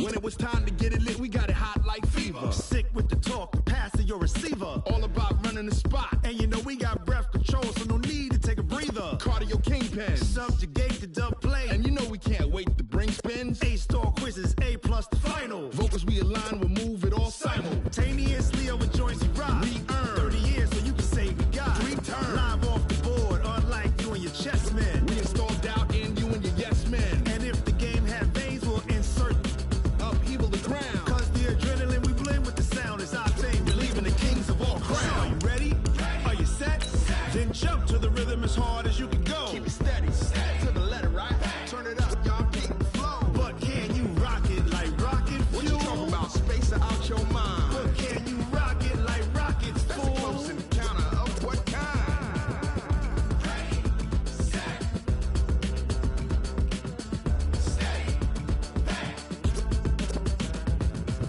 When it was time to get it lit, we got it hot like fever. Sick with the talk, the pass to your receiver. All about running the spot. And you know we got breath control, so no need to take a breather. Cardio kingpin. Subjugate the dub play. And you know we can't wait to bring spins. A-star quizzes, A+ the final. Vocals we align, we'll move it all simultaneously over joints we rock. We earn 30 years so you can say we got 3 turns. Live off the board, unlike you and your chess men. We install doubt in you and your yes men. And if the game had veins, we'll insert upheaval the crown. Cause the adrenaline we blend with the sound is our thing. Believe in the kings of all crowns. Are you ready? Are you set? Then jump to the rhythm as hard as you can go. Keep it steady, to the letter, right? Turn it up, y'all keep the flow. But can you rock it like rocket fuel? What you talking about? Space or out your mind? But can you rock it like rockets, That's fool? a close encounter of what kind?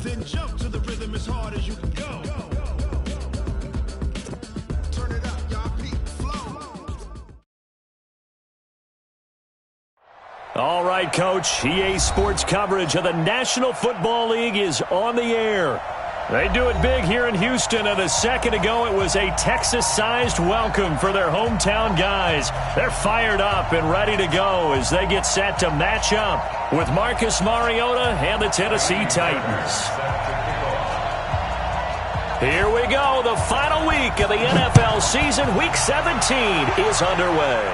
Then jump to the rhythm as hard as you can go. Turn it up, y'all keep the flow. All right, Coach. EA Sports coverage of the National Football League is on the air. They do it big here in Houston, and a second ago it was a Texas-sized welcome for their hometown guys. They're fired up and ready to go as they get set to match up with Marcus Mariota and the Tennessee Titans. Here we go. The final week of the NFL season. Week 17 is underway.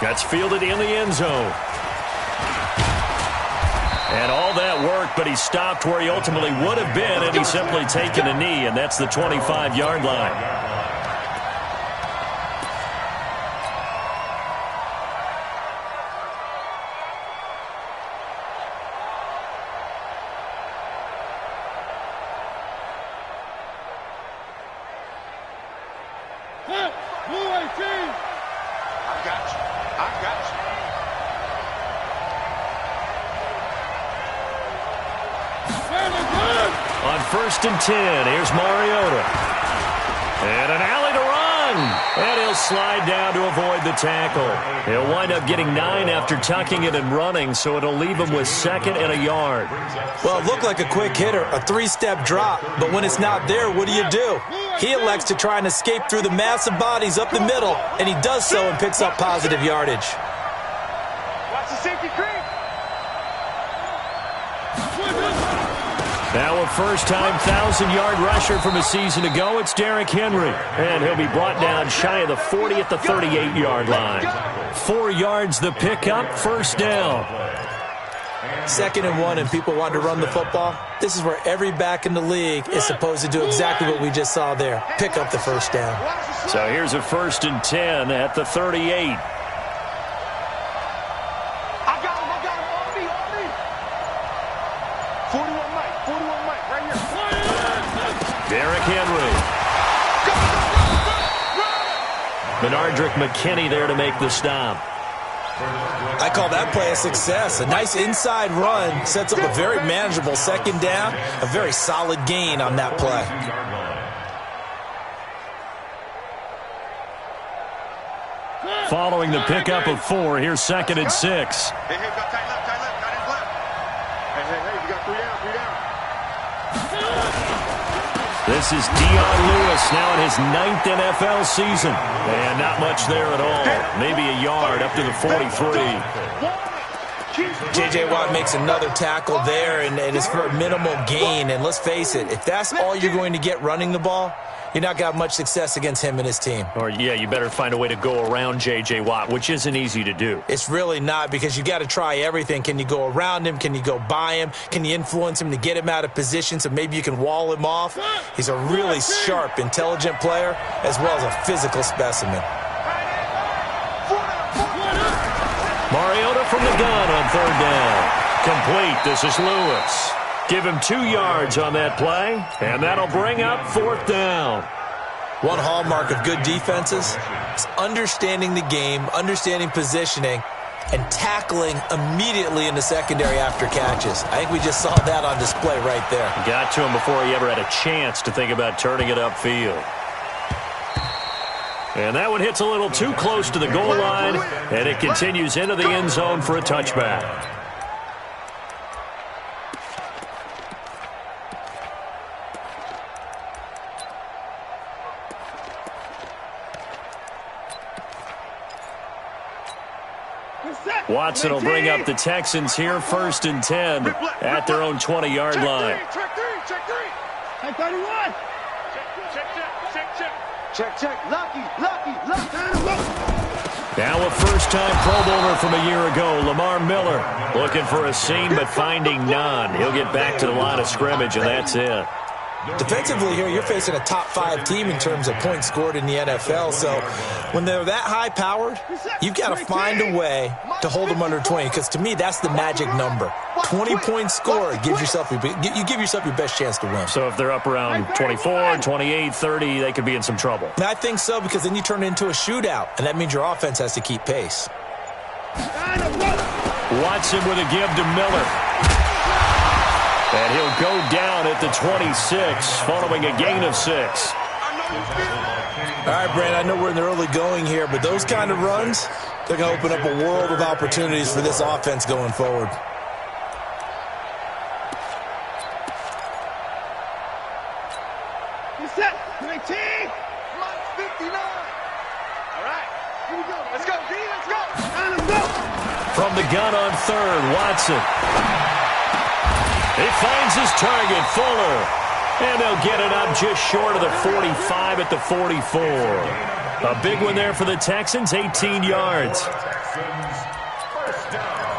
That's fielded in the end zone. And all that work, but he stopped where he ultimately would have been had he simply taken a knee, and that's the 25-yard line. On 1st and 10, here's Mariota. And an alley to run. And he'll slide down to avoid the tackle. He'll wind up getting 9 after tucking it and running, so it'll leave him with 2nd and a yard. Well, it looked like a quick hitter, a 3-step drop. But when it's not there, what do? He elects to try and escape through the massive bodies up the middle, and he does so and picks up positive yardage. Watch the safety creep. Now a first-time 1,000-yard rusher from a season ago, it's Derrick Henry. And he'll be brought down shy of the 40 at the 38-yard line. 4 yards the pickup, first down. 2nd and 1 and people want to run the football. This is where every back in the league is supposed to do exactly what we just saw there. Pick up the first down. So here's a 1st and 10 at the 38. Derrick Henry. Benardrick McKinney there to make the stop. I call that play a success. A nice inside run sets up a very manageable 2nd down. A very solid gain on that play. Following the pickup of 4, here's 2nd and 6. Hey, got tight left, tight left. Hey, you got 3 down, 3 down. This is Dion Lewis now in his 9th NFL season. And not much there at all. Maybe a yard up to the 43. J.J. Watt makes another tackle there, and it's for a minimal gain. And let's face it, if that's all you're going to get running the ball, you're not going to have much success against him and his team. Or, yeah, you better find a way to go around J.J. Watt, which isn't easy to do. It's really not, because you got to try everything. Can you go around him? Can you go by him? Can you influence him to get him out of position so maybe you can wall him off? He's a really sharp, intelligent player as well as a physical specimen. Mariota from the gun on 3rd down. Complete. This is Lewis. Give him 2 yards on that play, and that'll bring up 4th down. One hallmark of good defenses is understanding the game, understanding positioning, and tackling immediately in the secondary after catches. I think we just saw that on display right there. Got to him before he ever had a chance to think about turning it upfield. And that one hits a little too close to the goal line, and it continues into the end zone for a touchback. Watson will bring up the Texans here, 1st and 10 at their own 20-yard line. Check three. Hey, 31. Check. Lucky. Now a first-time Pro Bowler from a year ago, Lamar Miller, looking for a seam but finding none. He'll get back to the line of scrimmage, and that's it. Defensively here, you're facing a top-5 team in terms of points scored in the NFL. So when they're that high-powered, you've got to find a way to hold them under 20. Because to me, that's the magic number. 20 points scored gives yourself you give yourself your best chance to win. So if they're up around 24, 28, 30, they could be in some trouble. And I think so, because then you turn it into a shootout, and that means your offense has to keep pace. Watson with a give to Miller. And he'll go down at the 26, following a gain of 6. All right, Brand, I know we're in the early going here, but those kind of runs, they're going to open up a world of opportunities for this offense going forward. Set. 19. 59. All right. Here we go. Let's go, D. Let's go. Let's go. From the gun on 3rd, Watson. He finds his target, Fuller. And they'll get it up just short of the 45 at the 44. A big one there for the Texans, 18 yards. I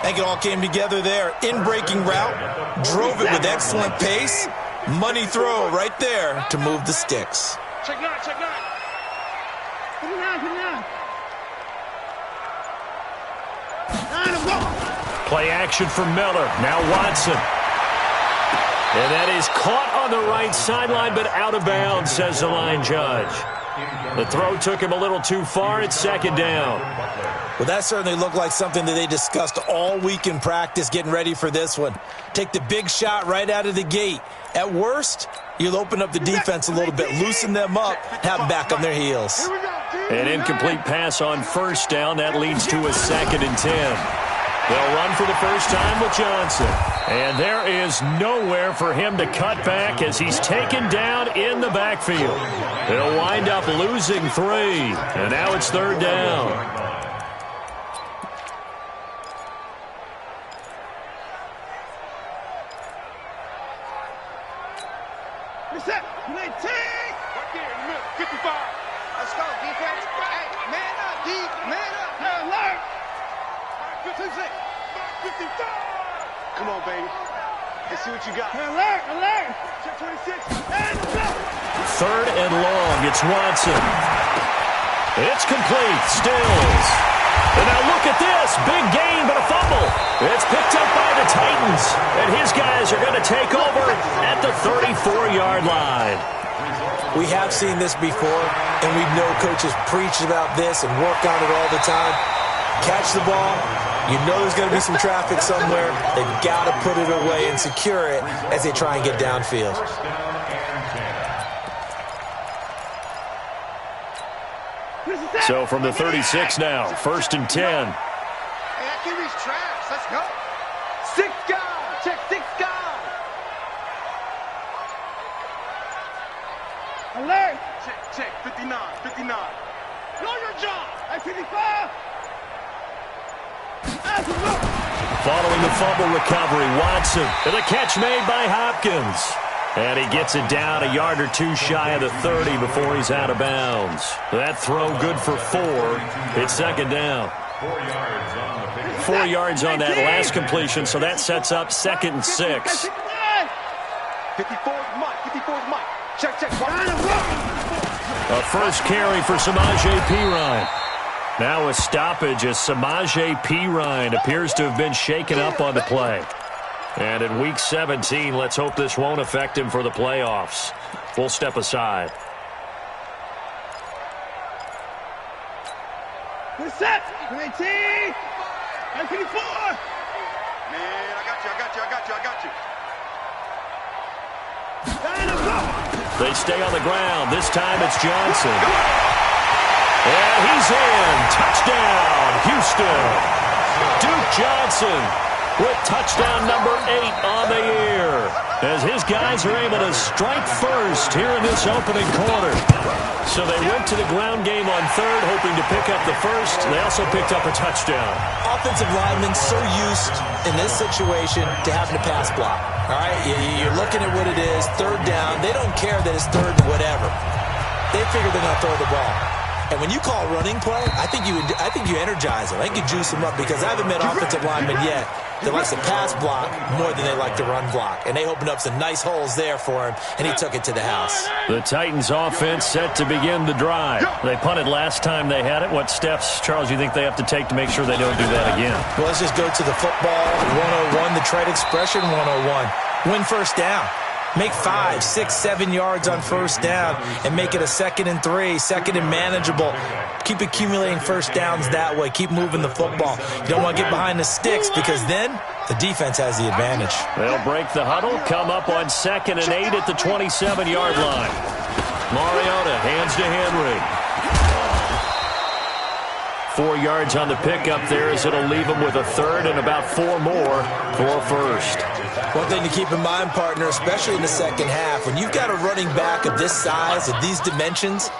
think it all came together there. In-breaking route, drove it with excellent pace. Money throw right there to move the sticks. Check 9. Put it down. 9, go. Play action for Miller. Now Watson. And that is caught on the right sideline, but out of bounds, says the line judge. The throw took him a little too far. It's 2nd down. Well, that certainly looked like something that they discussed all week in practice, getting ready for this one. Take the big shot right out of the gate. At worst, you'll open up the defense a little bit, loosen them up, have them back on their heels. An incomplete pass on 1st down. That leads to a 2nd and 10. They'll run for the first time with Johnson. And there is nowhere for him to cut back as he's taken down in the backfield. They'll wind up losing 3. And now it's 3rd down. Set. 19. Right there in the middle. 55. Let's go, defense. Hey, man up, D. Man up. Hey, alert. 56. 55. Come on, baby. Let's see what you got. Hey, alert. Check 26. And go. 3rd and long. It's Watson. It's complete. Stills. And now look at this. Big gain, but a fumble. It's picked up by the Titans. And his guys are going to take over at the 34-yard line. We have seen this before, and we know coaches preach about this and work on it all the time. Catch the ball. You know there's going to be some traffic somewhere. They've got to put it away and secure it as they try and get downfield. So from the 36 now, 1st and 10. Hey, I can reach traps. Let's go. 6 guys. Check 6 guys. Alert. Check 59. 59. Know your job. Hey, 55. Following the fumble recovery, Watson. And the catch made by Hopkins. And he gets it down a yard or 2 shy of the 30 before he's out of bounds. That throw good for 4. It's 2nd down. 4 yards on that last completion, so that sets up 2nd and 6. 54's Mike. Check. A first carry for Samaje Perine. Now a stoppage as Samaje Perine appears to have been shaken up on the play. And in Week 17, let's hope this won't affect him for the playoffs. We'll step aside. Set. 19. And 54. Man, I got you. They stay on the ground. This time it's Johnson. And he's in. Touchdown, Houston. Duke Johnson with touchdown number 8 on the year, as his guys are able to strike first here in this opening quarter. So they went to the ground game on third, hoping to pick up the first. They also picked up a touchdown. Offensive linemen so used in this situation to having to pass block. All right, you're looking at what it is, third down. They don't care that it's third and whatever. They figure they're going to throw the ball. And when you call running play, I think you energize them. I think you juice them up, because I haven't met offensive linemen yet that likes to pass block more than they like to run block. And they opened up some nice holes there for him, and he took it to the house. The Titans offense set to begin the drive. They punted last time they had it. What steps, Charles, you think they have to take to make sure they don't do that again? Well, let's just go to the football 101, the trade expression 101. Win first down. Make 5, 6, 7 yards on first down and make it a 2nd and 3, 2nd and manageable. Keep accumulating first downs that way. Keep moving the football. You don't want to get behind the sticks, because then the defense has the advantage. They'll break the huddle, come up on 2nd and 8 at the 27-yard line. Mariota hands to Henry. 4 yards on the pickup there, as it'll leave him with a third and about 4 more for first. One thing to keep in mind, partner, especially in the second half, when you've got a running back of this size, of these dimensions,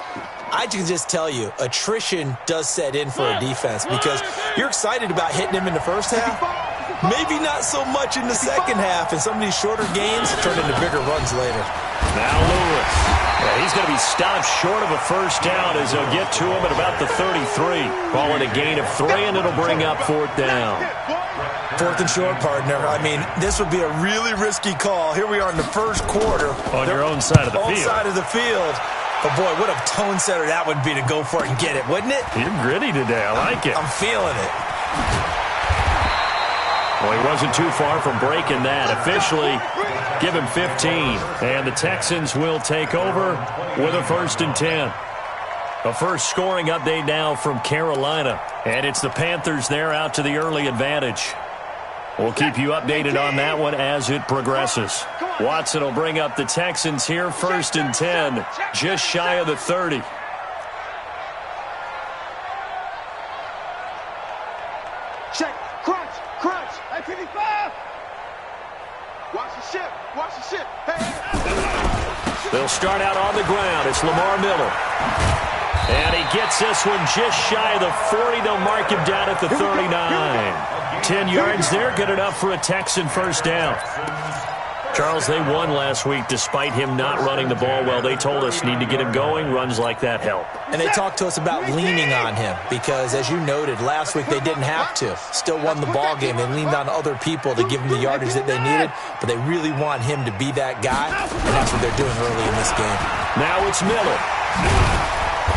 I can just tell you, attrition does set in for a defense, because you're excited about hitting him in the first half. Maybe not so much in the second half, and some of these shorter gains turn into bigger runs later. Now Lewis. Yeah, he's going to be stopped short of a first down, as they'll get to him at about the 33. Call it a gain of 3, and it'll bring up 4th down. 4th and short, partner. I mean, this would be a really risky call. Here we are in the first quarter. On your own side of the field. Own side of the field. But, boy, what a tone setter that would be to go for it and get it, wouldn't it? You're gritty today. I like it. I'm feeling it. Well, he wasn't too far from breaking that. Officially, give him 15. And the Texans will take over with a 1st and 10. A first scoring update now from Carolina. And it's the Panthers there out to the early advantage. We'll keep you updated on that one as it progresses. Watson will bring up the Texans here, 1st and 10, just shy of the 30. Check. Crunch. Crunch. I-55. Watch the ship. Watch the ship. Hey. They'll start out on the ground. It's Lamar Miller. And he gets this one just shy of the 40. They'll mark him down at the 39. 10 yards there, good enough for a Texan first down. Charles, they won last week despite him not running the ball well. They told us need to get him going. Runs like that help. And they talked to us about leaning on him, because, as you noted, last week they didn't have to. Still won the ball game. They leaned on other people to give them the yardage that they needed, but they really want him to be that guy, and that's what they're doing early in this game. Now it's Miller.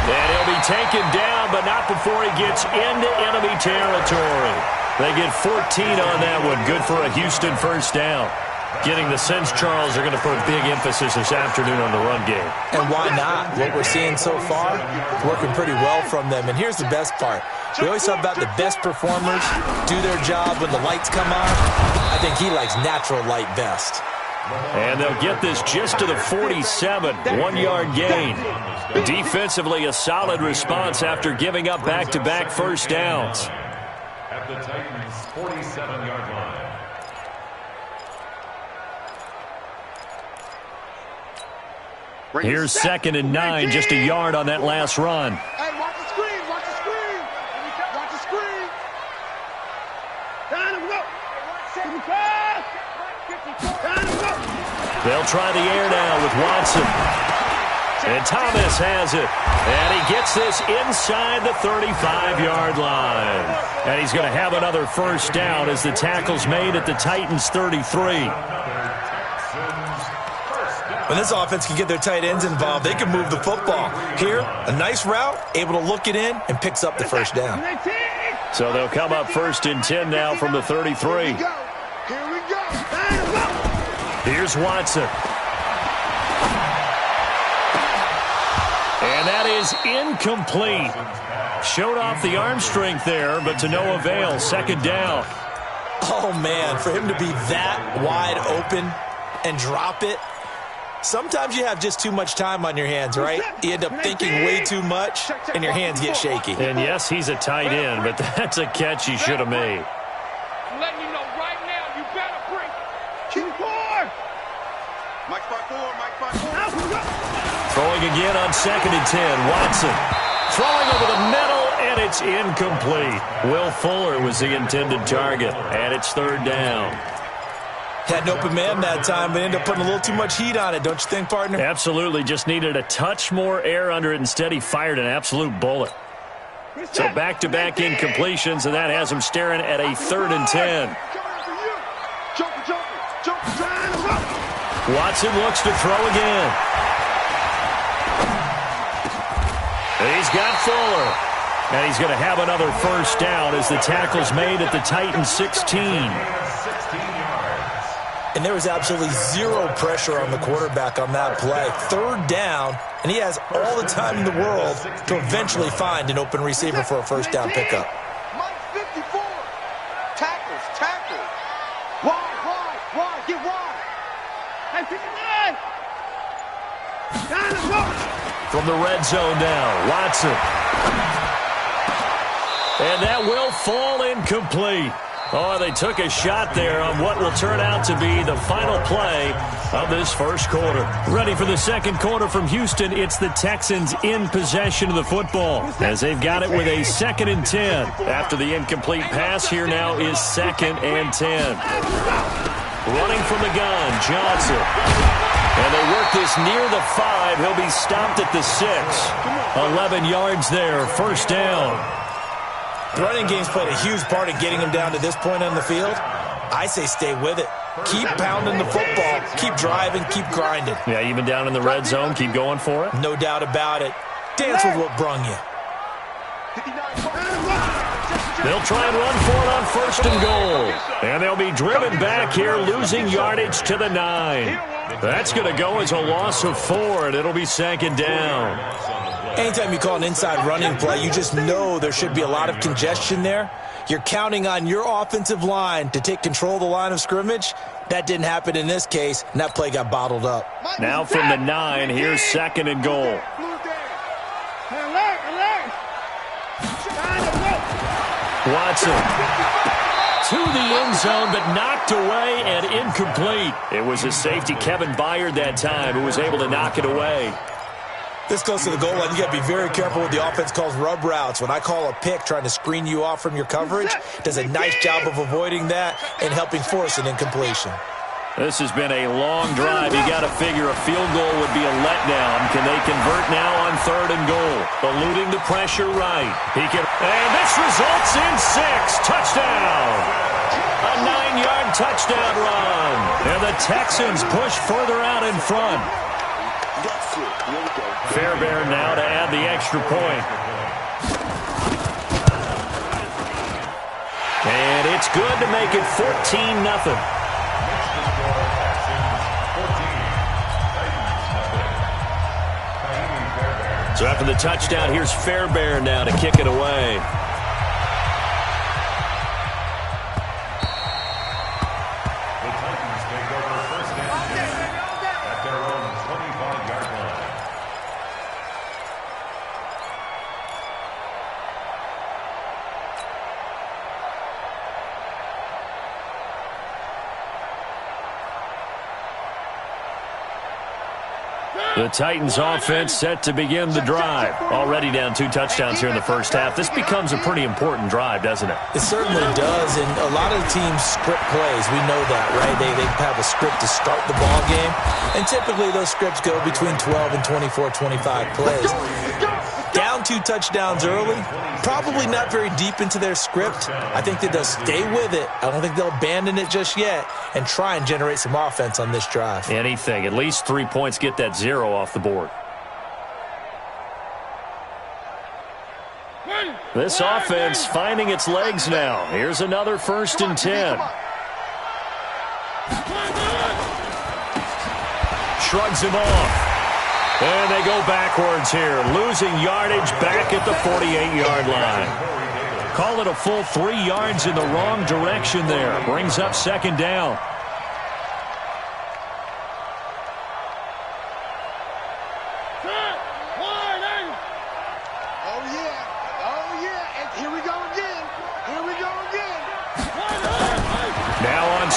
And he'll be taken down, but not before he gets into enemy territory. They get 14 on that one. Good for a Houston first down. Getting the sense, Charles, they're going to put big emphasis this afternoon on the run game. And why not? What we're seeing so far, working pretty well from them. And here's the best part. We always talk about the best performers do their job when the lights come on. I think he likes natural light best. And they'll get this just to the 47, 1-yard gain. Defensively, a solid response after giving up back-to-back first downs. At the Titans' 47-yard line. Here's 2nd and 9, just a yard on that last run. Hey, watch the screen. Watch the screen. Watch the screen. Time to go. 55. Time to go. They'll try the air now with Watson. And Thomas has it. And he gets this inside the 35-yard line. And he's going to have another first down as the tackle's made at the Titans' 33. When this offense can get their tight ends involved, they can move the football. Here, a nice route, able to look it in, and picks up the first down. So they'll come up 1st and 10 now from the 33. Here we go. Here's Watson. And that is incomplete. Showed off the arm strength there, but to no avail. 2nd down. Oh, man, for him to be that wide open and drop it. Sometimes you have just too much time on your hands, right? You end up thinking way too much, and your hands get shaky. And yes, he's a tight end, but that's a catch he should have made. I'm letting you know right Mike's by four. Mike's by four. Throwing again on 2nd and 10. Watson throwing over the middle, and it's incomplete. Will Fuller was the intended target, and it's 3rd down. Had an open man that time, but ended up putting a little too much heat on it, don't you think, partner? Absolutely. Just needed a touch more air under it. Instead, he fired an absolute bullet. So back-to-back incompletions, and that has him staring at a 3rd and 10. Watson looks to throw again. He's got Fuller. And he's going to have another 1st down as the tackle's made at the Titans' 16. And there was absolutely zero pressure on the quarterback on that play. 3rd down, and he has all the time in the world to eventually find an open receiver for a 1st down pickup. Mike 54. Tackles. Wide. Get wide. Hey, 59. From the red zone now, Watson. And that will fall incomplete. Oh, they took a shot there on what will turn out to be the final play of this 1st quarter. Ready for the 2nd quarter from Houston. It's the Texans in possession of the football as they've got it with a 2nd and 10. After the incomplete pass, here now is 2nd and 10. Running from the gun, Johnson. And they work this near the 5. He'll be stopped at the 6. 11 yards there, 1st down. The running game's played a huge part in getting him down to this point on the field. I say stay with it. Keep pounding the football. Keep driving. Keep grinding. Yeah, even down in the red zone, keep going for it. No doubt about it. Dance with what brung you. They'll try and run for it on 1st and goal. And they'll be driven back here, losing yardage to the 9. That's going to go as a loss of 4, and it'll be 2nd down. Anytime you call an inside running play, you just know there should be a lot of congestion there. You're counting on your offensive line to take control of the line of scrimmage. That didn't happen in this case, and that play got bottled up. Now from the 9, here's 2nd and goal. Watson to the end zone, but knocked away and incomplete. It was a safety, Kevin Byard, that time, who was able to knock it away. This close to the goal line, you got to be very careful with the offense calls rub routes. When I call a pick trying to screen you off from your coverage, does a nice job of avoiding that and helping force an incompletion. This has been a long drive. You got to figure a field goal would be a letdown. Can they convert now on 3rd and goal? Eluding the pressure right. And this results in 6. Touchdown. A 9-yard touchdown run. And the Texans push further out in front. Fairbairn now to add the extra point. And it's good to make it 14-0. So after the touchdown, here's Fairbairn now to kick it away. The Titans take over 1st and 10 at their own 25-yard line. The Titans offense set to begin the drive. Already down 2 touchdowns here in the 1st half. This becomes a pretty important drive, doesn't it? It certainly does, and a lot of the teams script plays. We know that, right? They have a script to start the ball game, and typically those scripts go between 12 and 24, 25 plays. Down 2 touchdowns early, probably not very deep into their script. I think that they'll stay with it. I don't think they'll abandon it just yet and try and generate some offense on this drive. Anything. At least 3 points, get that 0 off the board. This offense finding its legs now. Here's another 1st and 10. Shrugs him off. And they go backwards here, losing yardage back at the 48-yard line. Call it a full 3 yards in the wrong direction there. Brings up 2nd down.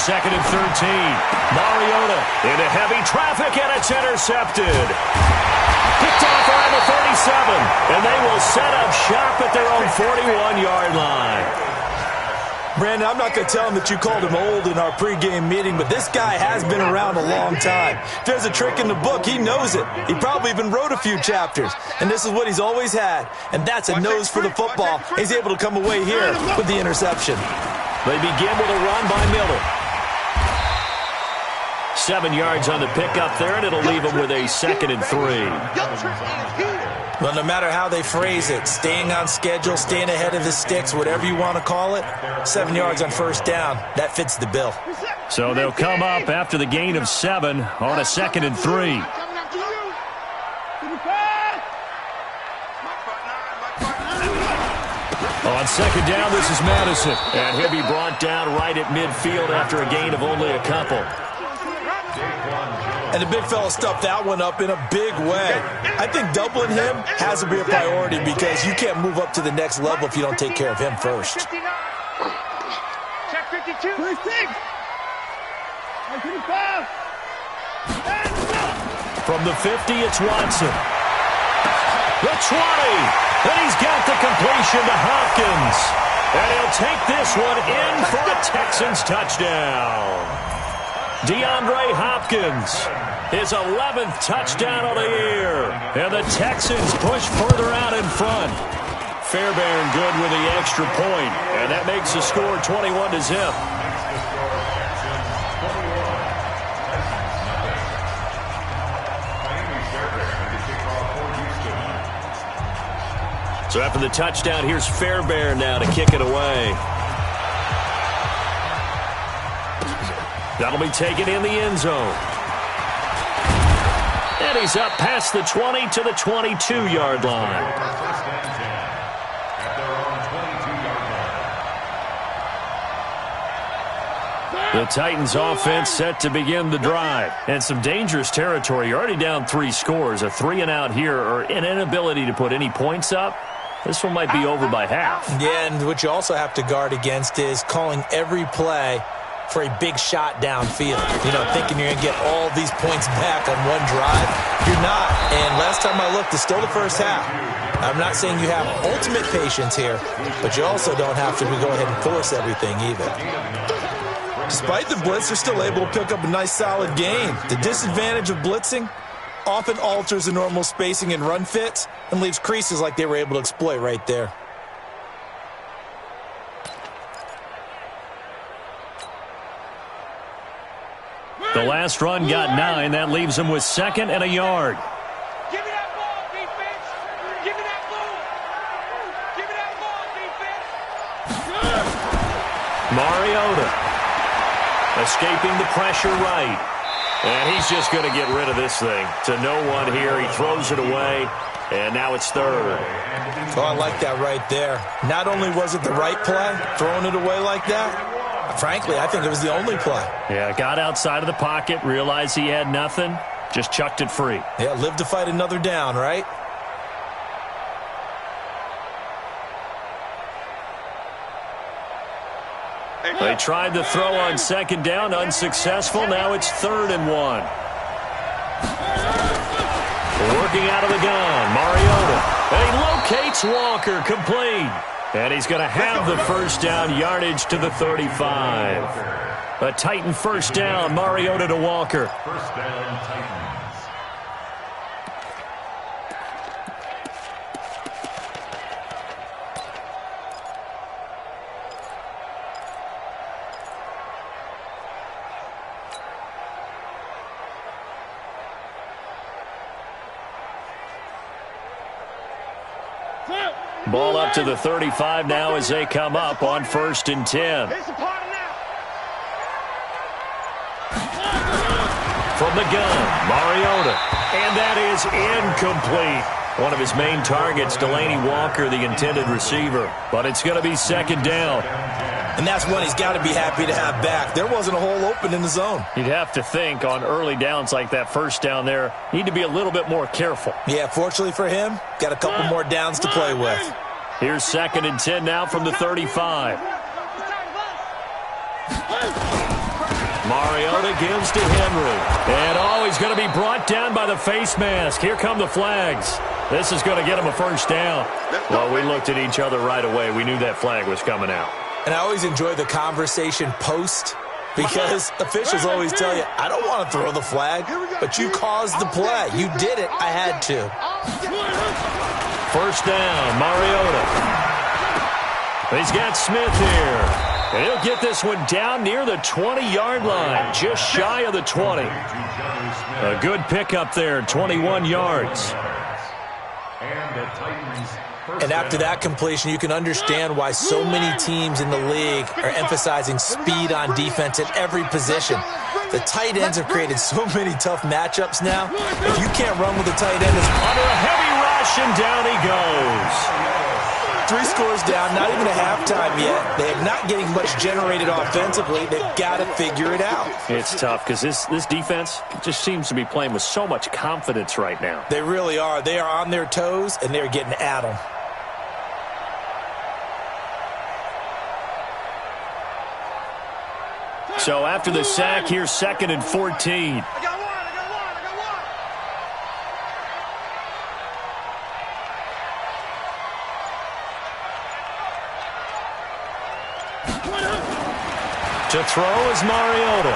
second and 13. Mariota into heavy traffic, and it's intercepted. Picked off around the 37, and they will set up shop at their own 41-yard line. Brandon, I'm not going to tell him that you called him old in our pregame meeting, but this guy has been around a long time. If there's a trick in the book, he knows it. He probably even wrote a few chapters, and this is what he's always had, and that's a nose for the football. He's able to come away here with the interception. They begin with a run by Miller. 7 yards on the pickup there, and it'll leave him with a second and 3. Well, no matter how they phrase it, staying on schedule, staying ahead of the sticks, whatever you want to call it, 7 yards on first down, that fits the bill. So they'll come up after the gain of 7 on a second and 3. On second down, this is Madison, and he'll be brought down right at midfield after a gain of only a couple. And the big fella stuffed that one up in a big way. I think doubling him has to be a priority because you can't move up to the next level if you don't take care of him first. Check 52. 36. 55. From the 50, it's Watson. The 20. And he's got the completion to Hopkins. And he'll take this one in for a Texans touchdown. DeAndre Hopkins, his 11th touchdown of the year. And the Texans push further out in front. Fairbairn good with the extra point. And that makes the score 21-0. So after the touchdown, here's Fairbairn now to kick it away. That'll be taken in the end zone. And he's up past the 20 to the 22-yard line. The Titans offense set to begin the drive. And some dangerous territory. You're already down 3 scores. A 3-and-out here or an inability to put any points up. This one might be over by half. Yeah, and what you also have to guard against is calling every play for a big shot downfield. You know, thinking you're going to get all these points back on one drive. You're not. And last time I looked, it's still the first half. I'm not saying you have ultimate patience here, but you also don't have to go ahead and force everything either. Despite the blitz, they're still able to pick up a nice solid gain. The disadvantage of blitzing often alters the normal spacing and run fits and leaves creases like they were able to exploit right there. The last run got 9. That leaves him with 2nd and a yard. Give me that ball, defense. Give me that ball. Give me that ball, defense. Mariota escaping the pressure right. And he's just going to get rid of this thing. To no one here. He throws it away. And now it's 3rd. Oh, I like that right there. Not only was it the right play, throwing it away like that, frankly, I think it was the only play. Yeah, got outside of the pocket, realized he had nothing, just chucked it free. Yeah, live to fight another down, right? They tried the throw on 2nd down, unsuccessful. Now it's 3rd and 1. Working out of the gun, Mariota. And he locates Walker, complete. And he's going to have the first down, yardage to the 35. A Titan first down, Mariota to Walker. First down, Titans. Ball up to the 35 now as they come up on 1st and 10. From the gun, Mariota. And that is incomplete. One of his main targets, Delaney Walker, the intended receiver. But it's going to be 2nd down. And that's one he's got to be happy to have back. There wasn't a hole open in the zone. You'd have to think on early downs like that first down there, need to be a little bit more careful. Yeah, fortunately for him, got a couple more downs to play with. Here's 2nd and 10 now from the 35. Mariota gives to Henry. And, he's going to be brought down by the face mask. Here come the flags. This is going to get him a first down. Well, we looked at each other right away. We knew that flag was coming out. And I always enjoy the conversation post because officials always tell you, I don't want to throw the flag, but you caused the play. You did it. I had to. First down, Mariota. He's got Smith here. And he'll get this one down near the 20-yard line, just shy of the 20. A good pickup there, 21 yards. And after that completion, you can understand why so many teams in the league are emphasizing speed on defense at every position. The tight ends have created so many tough matchups now. If you can't run with the tight end, it's under a heavy rush, and down he goes. 3 scores down, not even a halftime yet. They're not getting much generated offensively. They've got to figure it out. It's tough because this defense just seems to be playing with so much confidence right now. They really are. They are on their toes, and they're getting at them. So after the sack, here's 2nd and 14. To throw is Mariota.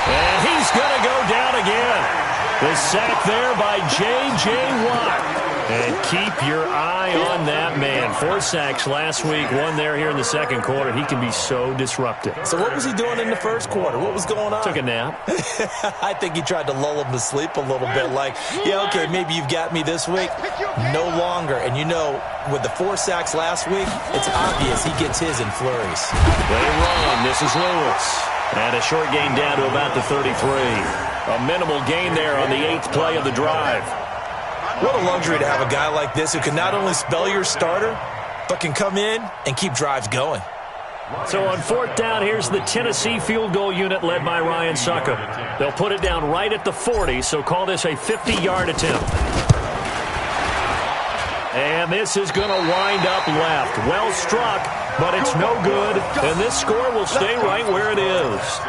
And he's going to go down again. The sack there by J.J. Watt. And keep your eye on that man. 4 sacks last week, 1 there here in the second quarter. He can be so disruptive. So what was he doing in the first quarter? What was going on? Took a nap. I think he tried to lull him to sleep a little bit. Like, yeah, okay, maybe you've got me this week. No longer. And you know, with the 4 sacks last week, it's obvious he gets his in flurries. They run. This is Lewis. And a short gain down to about the 33. A minimal gain there on the 8th play of the drive. What a luxury to have a guy like this who can not only spell your starter, but can come in and keep drives going. So on 4th down, here's the Tennessee field goal unit led by Ryan Succop. They'll put it down right at the 40, so call this a 50-yard attempt. And this is going to wind up left. Well struck, but it's no good. And this score will stay right where it is.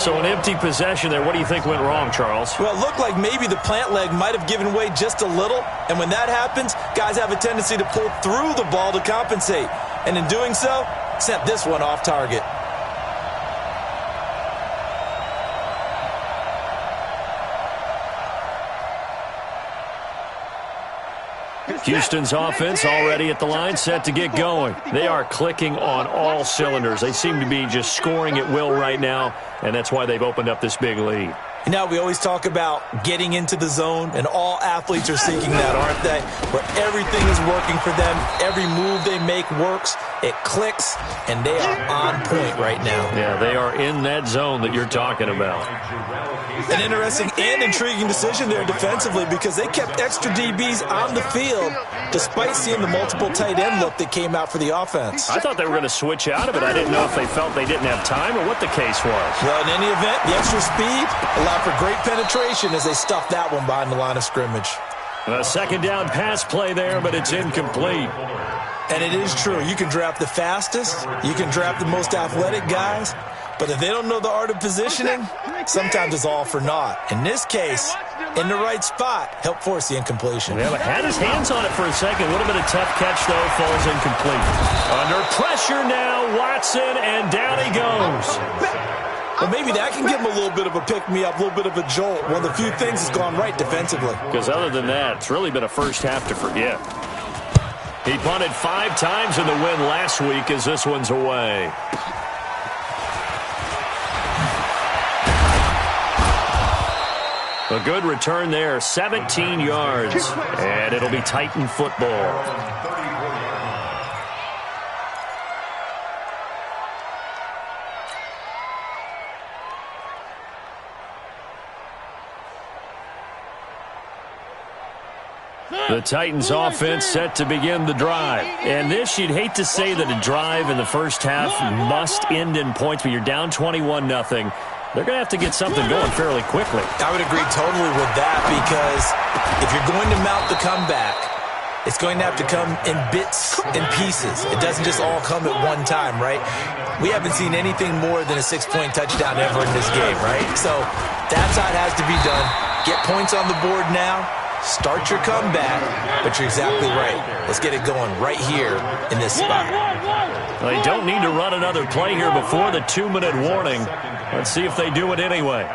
So an empty possession there. What do you think went wrong, Charles? Well, it looked like maybe the plant leg might have given way just a little. And when that happens, guys have a tendency to pull through the ball to compensate. And in doing so, sent this one off target. Houston's offense already at the line, set to get going. They are clicking on all cylinders. They seem to be just scoring at will right now, and that's why they've opened up this big lead. Now, we always talk about getting into the zone, and all athletes are seeking that, aren't they? Where everything is working for them, every move they make works, it clicks, and they are on point right now. Yeah, they are in that zone that you're talking about. An interesting and intriguing decision there defensively because they kept extra DBs on the field despite seeing the multiple tight end look that came out for the offense. I thought they were going to switch out of it. I didn't know if they felt they didn't have time or what the case was. Well, in any event, the extra speed allowed for great penetration as they stuffed that one behind the line of scrimmage. A 2nd down pass play there, but it's incomplete. And it is true. You can draft the fastest. You can draft the most athletic guys. But if they don't know the art of positioning, sometimes it's all for naught. In this case, in the right spot, helped force the incompletion. Yeah, but had his hands on it for a second. Would have been a tough catch, though. Falls incomplete. Under pressure now, Watson, and down he goes. Well, maybe that can give him a little bit of a pick-me-up, a little bit of a jolt. One of the few things that's gone right defensively. Because other than that, it's really been a first half to forget. He punted 5 times in the win last week as this one's away. A good return there, 17 yards, and it'll be Titan football. The Titans offense set to begin the drive. And this, you'd hate to say that a drive in the first half must end in points, but you're down 21-0. They're going to have to get something going fairly quickly. I would agree totally with that because if you're going to mount the comeback, It's going to have to come in bits and pieces. It doesn't just all come at one time, right? We haven't seen anything more than a 6-point touchdown ever in this game, right? So that's how it has to be done. Get points on the board now. Start your comeback. But you're exactly right. Let's get it going right here in this spot. They don't need to run another play here before the 2-minute warning. Let's see if they do it anyway.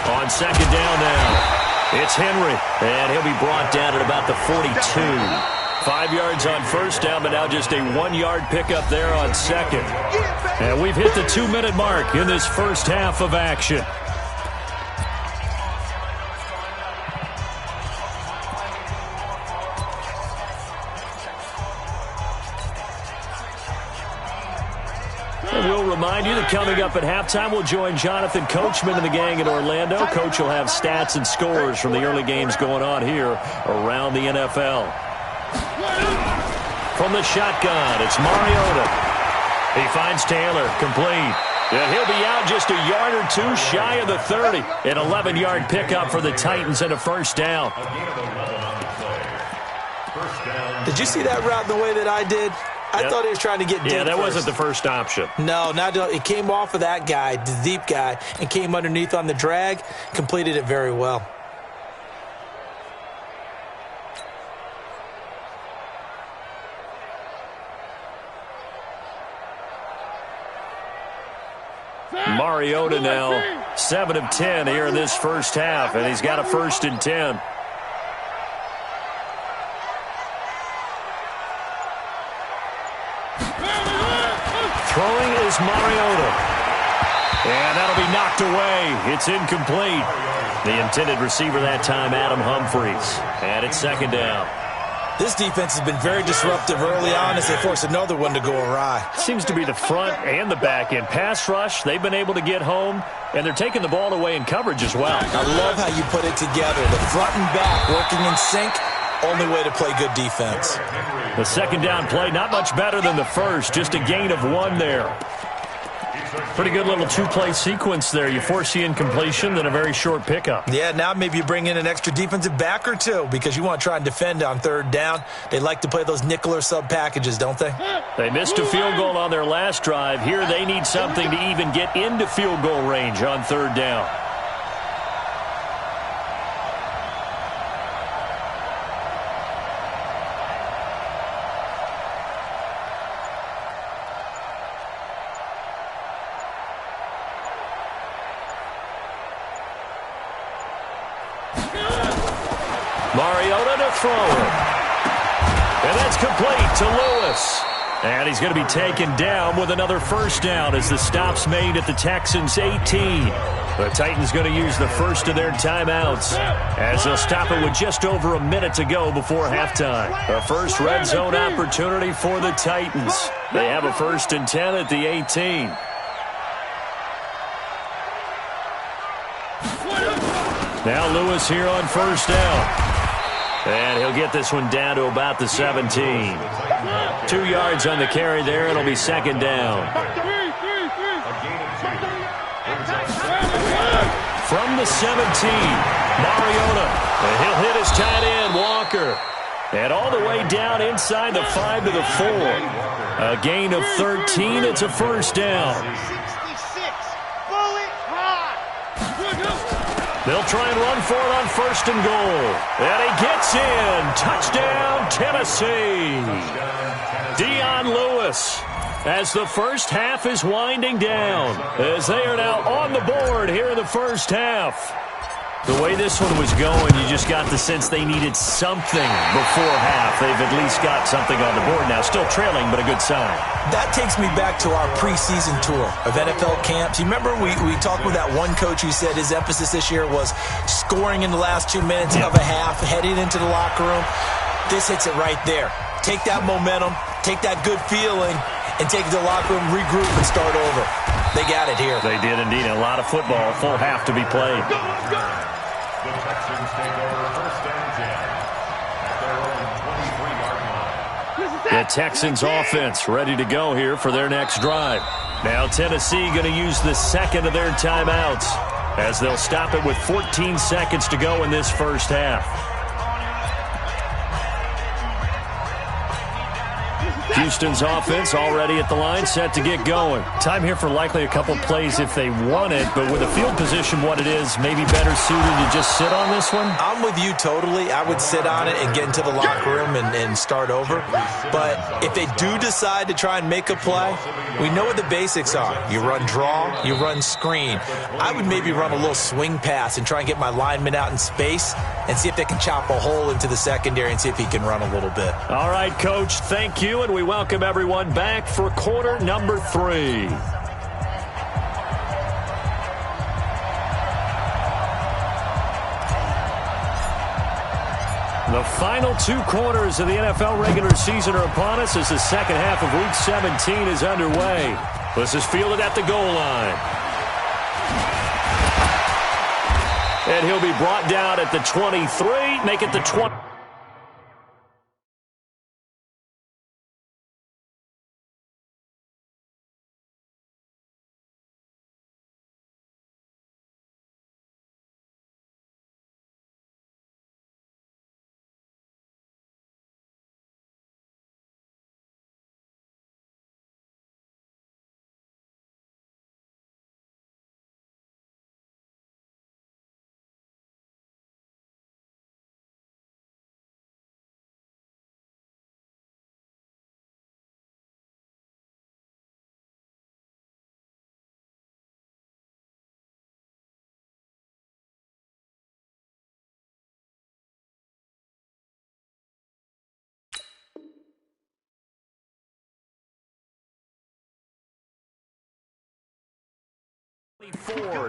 On second down now, it's Henry, and he'll be brought down at about the 42. 5 yards on first down, but now just a 1-yard pickup there on second. And we've hit the 2-minute mark in this first half of action. And we'll remind you that coming up at halftime, we'll join Jonathan Coachman and the gang in Orlando. Coach will have stats and scores from the early games going on here around the NFL. From the shotgun, it's Mariota. He finds Taylor, complete. And he'll be out just a yard or two shy of the 30. An 11-yard pickup for the Titans and a first down. Did you see that route the way that I did? I thought he was trying to get deep. Yeah, that first. wasn't the first option. No, it came off of that guy, the deep guy, and came underneath on the drag, completed it very well. Mariota now 7 of 10 here in this first half, and he's got a 1st and 10. Throwing is Mariota. And that'll be knocked away. It's incomplete. The intended receiver that time, Adam Humphries. And it's second down. This defense has been very disruptive early on as they force another one to go awry. Seems to be the front and the back end. Pass rush, they've been able to get home, and they're taking the ball away in coverage as well. I love how you put it together. The front and back working in sync. Only way to play good defense. The second down play, not much better than the first. Just a gain of 1 there. Pretty good little 2-play sequence there. You force the incompletion, then a very short pickup. Yeah, now maybe you bring in an extra defensive back or two because you want to try and defend on 3rd down. They like to play those nickel or sub packages, don't they? They missed a field goal on their last drive. Here they need something to even get into field goal range on 3rd down. Mariota to throw it. And that's complete to Lewis. And he's going to be taken down with another first down as the stop's made at the Texans' 18. The Titans going to use the first of their timeouts as they'll stop it with just over a minute to go before halftime. A first red zone opportunity for the Titans. They have a 1st and 10 at the 18. Now Lewis here on first down. And he'll get this one down to about the 17. 2 yards on the carry there. It'll be second down. From the 17, Mariota. And he'll hit his tight end, Walker. And all the way down inside the 5 to the 4. A gain of 13. It's a first down. They'll try and run for it on 1st and goal. And he gets in. Touchdown, Tennessee. Dion Lewis as the first half is winding down. As they are now on the board here in the first half. The way this one was going, you just got the sense they needed something before half. They've at least got something on the board now. Still trailing, but a good sign. That takes me back to our preseason tour of NFL camps. You remember we talked with that one coach who said his emphasis this year was scoring in the last 2 minutes of a half, heading into the locker room. This hits it right there. Take that momentum, take that good feeling, and take it to the locker room, regroup, and start over. They got it here. They did indeed. A lot of football, full half to be played. The Texans take over 1st and 10 at their own 23-yard line. The Texans offense ready to go here for their next drive. Now Tennessee going to use the second of their timeouts. as they'll stop it with 14 seconds to go in this first half. Houston's offense already at the line, set to get going. Time here for likely a couple plays if they want it, but with a field position what it is, maybe better suited to just sit on this one? I'm with you totally. I would sit on it and get into the locker room and start over. But if they do decide to try and make a play, we know what the basics are. You run draw, you run screen. I would maybe run a little swing pass and try and get my lineman out in space and see if they can chop a hole into the secondary and see if he can run a little bit. All right, Coach, thank you, and we welcome everyone back for quarter number 3. The final 2 quarters of the NFL regular season are upon us as the second half of Week 17 is underway. This is fielded at the goal line. And he'll be brought down at the 23, make it the 20.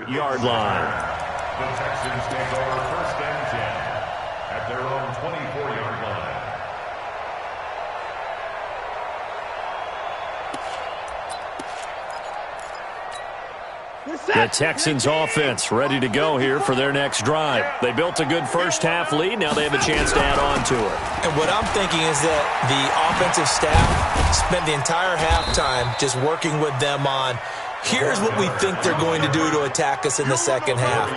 Yard line. The Texans take over 1st and 10 at their own 24-yard line. The Texans offense ready to go here for their next drive. They built a good first half lead. Now they have a chance to add on to it. And what I'm thinking is that the offensive staff spent the entire halftime just working with them on here's what we think they're going to do to attack us in the second half.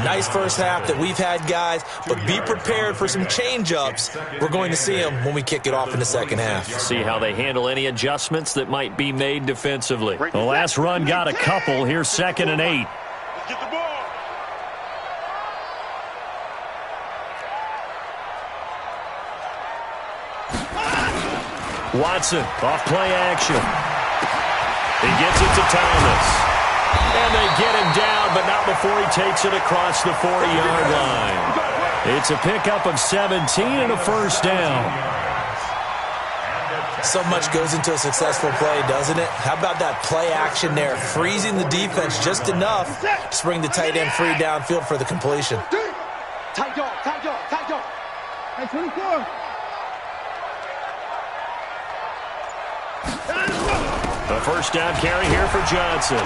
Nice first half that we've had, guys, but be prepared for some change-ups. We're going to see them when we kick it off in the second half. See how they handle any adjustments that might be made defensively. The last run got a couple. Here's 2nd and 8. Get the ball. Watson, off play action. He gets it to Thomas. And they get him down, but not before he takes it across the 40-yard line. It's a pickup of 17 and a first down. So much goes into a successful play, doesn't it? How about that play action there? Freezing the defense just enough to bring the tight end free downfield for the completion. Tight dog, tight dog, tight dog. Hey, 24. A first down carry here for Johnson.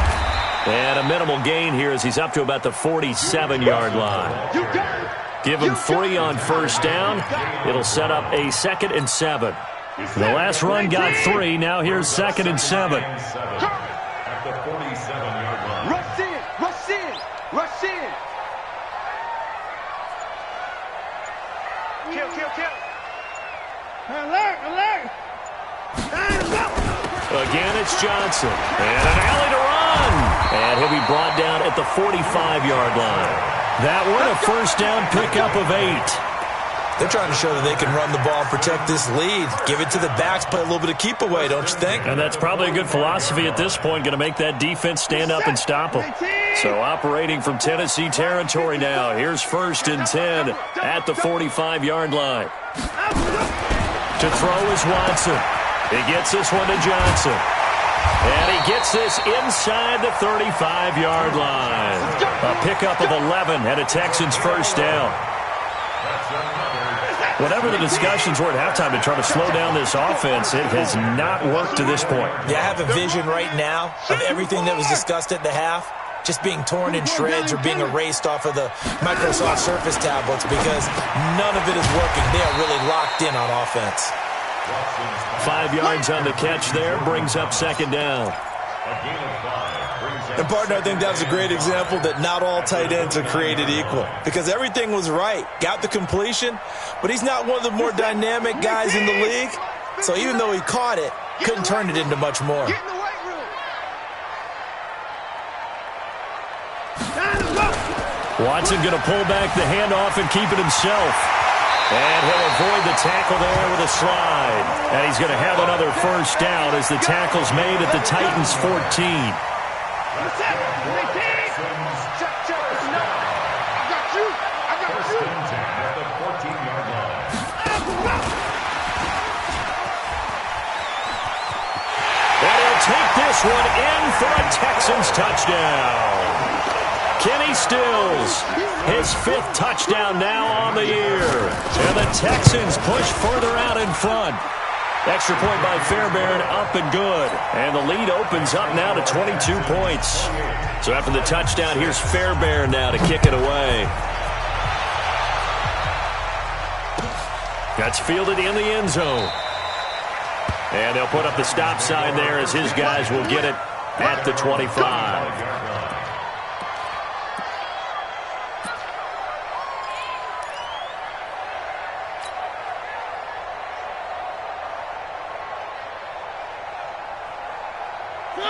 And a minimal gain here as he's up to about the 47-yard line. Give him 3 on first down. It'll set up a 2nd and 7. The last run got 3. Now here's 2nd and 7. At the 47-yard line. Rush in, rush in, rush in. Kill, kill, kill. Alert, alert. Again, it's Johnson. And an alley to run. And he'll be brought down at the 45-yard line. That one, a first down pickup of 8. They're trying to show that they can run the ball and protect this lead. Give it to the backs, play a little bit of keep away, don't you think? And that's probably a good philosophy at this point, going to make that defense stand up and stop them. So operating from Tennessee territory now. Here's 1st and 10 at the 45-yard line. To throw is Watson. He gets this one to Johnson. And he gets this inside the 35-yard line. A pickup of 11 and a Texans first down. Whatever the discussions were at halftime to try to slow down this offense, it has not worked to this point. Yeah, I have a vision right now of everything that was discussed at the half just being torn in shreds or being erased off of the Microsoft Surface tablets because none of it is working. They are really locked in on offense. 5 yards on the catch there, brings up 2nd down. A gain of 5 brings up And, partner, I think that's a great example that not all tight ends are created equal because everything was right. Got the completion, but he's not one of the more dynamic guys in the league. So even though he caught it, couldn't turn it into much more. Get in the weight room. Watson going to pull back the handoff and keep it himself. And he'll avoid the tackle there with a slide. And he's going to have another first down as the tackle's made at the Titans' 14. Check. No. I got you. first and 10 at the 14-yard line. And he'll take this one in for a Texans touchdown. Kenny Stills, his 5th touchdown now on the year. And the Texans push further out in front. Extra point by Fairbairn, up and good. And the lead opens up now to 22 points. So after the touchdown, here's Fairbairn now to kick it away. That's fielded in the end zone. And they'll put up the stop sign there as his guys will get it at the 25.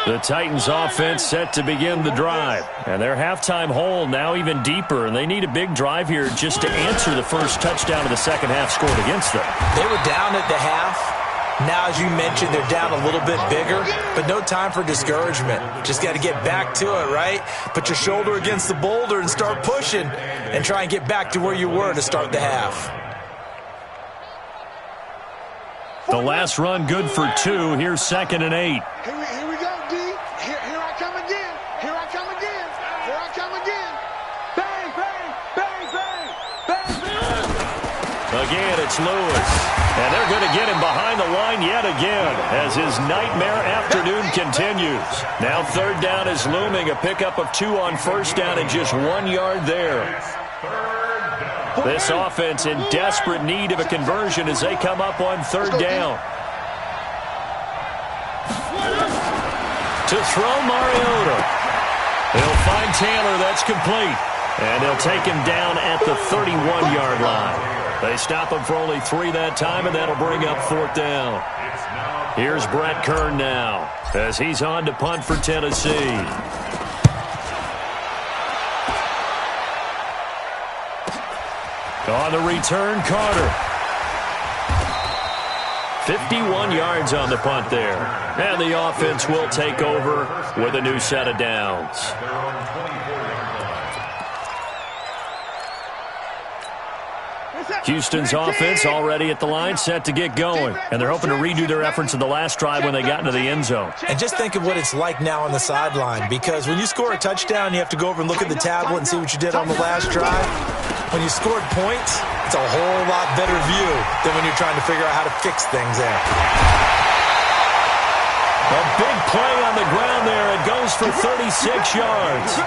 The Titans offense set to begin the drive. And their halftime hole now even deeper. And they need a big drive here just to answer the first touchdown of the second half scored against them. They were down at the half. Now, as you mentioned, they're down a little bit bigger, but no time for discouragement. Just got to get back to it, right? Put your shoulder against the boulder and start pushing and try and get back to where you were to start the half. The last run good for 2. Here's 2nd and 8. Here we go, D. Here I come again. Here I come again. Here I come again. Bang, bang, bang, bang, bang, bang. Again, it's Lewis. And they're going to get him behind the line yet again as his nightmare afternoon continues. Now 3rd down is looming. A pickup of 2 on 1st down and just 1 yard there. This offense in desperate need of a conversion as they come up on 3rd down. To throw Mariota. He'll find Taylor. That's complete. And they'll take him down at the 31-yard line. They stop him for only 3 that time, and that'll bring up 4th down. Here's Brett Kern now as he's on to punt for Tennessee. On the return, Carter. 51 yards on the punt there. And the offense will take over with a new set of downs. Houston's offense already at the line, set to get going. And they're hoping to redo their efforts in the last drive when they got into the end zone. And just think of what it's like now on the sideline, because when you score a touchdown, you have to go over and look at the tablet and see what you did on the last drive. When you scored points, it's a whole lot better view than when you're trying to figure out how to fix things there. A big play on the ground there. It goes for 36 yards.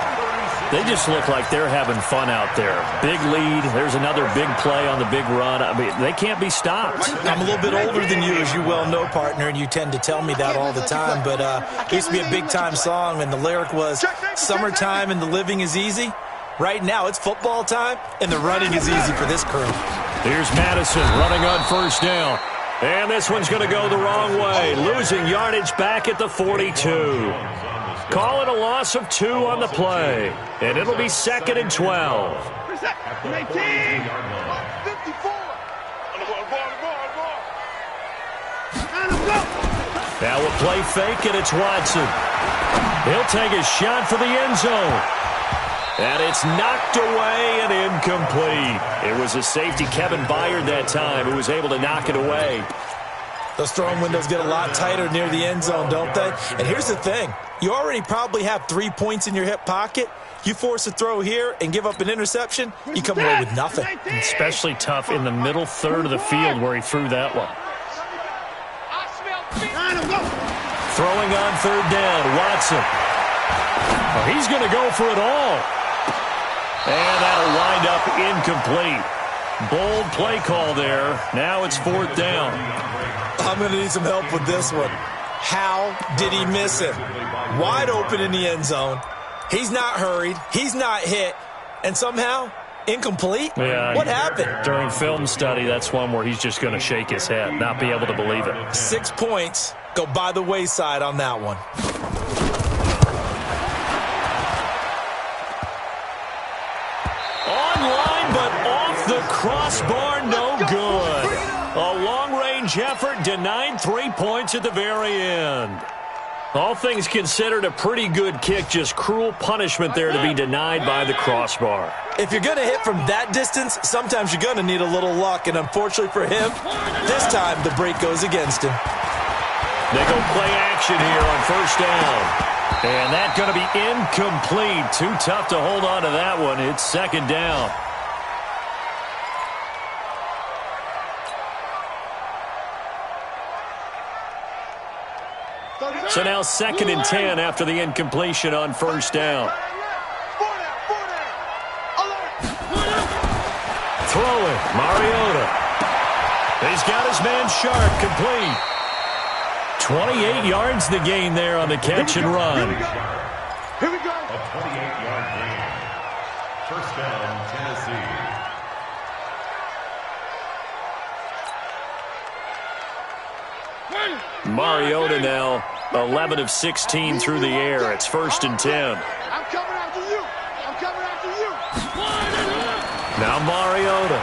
They just look like they're having fun out there. Big lead. There's another big play on the big run. I mean, they can't be stopped. I'm a little bit older than you, as you well know, partner, and you tend to tell me that all the time. But it used to be a big-time song, and the lyric was, "Summertime and the living is easy." Right now, it's football time, and the running is easy for this crew. Here's Madison running on 1st down. And this one's going to go the wrong way. Losing yardage back at the 42. Call it a loss of 2 on the play. And it'll be 2nd and 12. 54. Now a play fake, and it's Watson. He'll take a shot for the end zone. And it's knocked away and incomplete. It was a safety, Kevin Byard, that time, who was able to knock it away. Those throwing windows get a lot tighter near the end zone, don't they? And here's the thing. You already probably have 3 points in your hip pocket. You force a throw here and give up an interception, you come away with nothing. Especially tough in the middle third of the field where he threw that one. Throwing on 3rd down, Watson. Oh, he's going to go for it all. And that'll wind up incomplete. Bold play call there. Now it's 4th down. I'm going to need some help with this one. How did he miss it? Wide open in the end zone. He's not hurried. He's not hit. And somehow, incomplete? Yeah, what happened? During film study, that's one where he's just going to shake his head, not be able to believe it. 6 points go by the wayside on that one. Online, but off the crossbar, no good. A long-range effort denied 3 points at the very end. All things considered, a pretty good kick, just cruel punishment there to be denied by the crossbar. If you're going to hit from that distance, sometimes you're going to need a little luck, and unfortunately for him, this time the break goes against him. They go play action here on first down. And that's going to be incomplete. Too tough to hold on to that one. It's second down. So now 2nd and 10 after the incompletion on first down. Throwing, Mariota. He's got his man Sharp, complete. 28 yards the gain there on the catch and run. Here we go. A 28-yard gain. First down, Tennessee. Mariota now 11 of 16 through the air. It's 1st and 10. I'm coming after you. I'm coming after you. Now Mariota.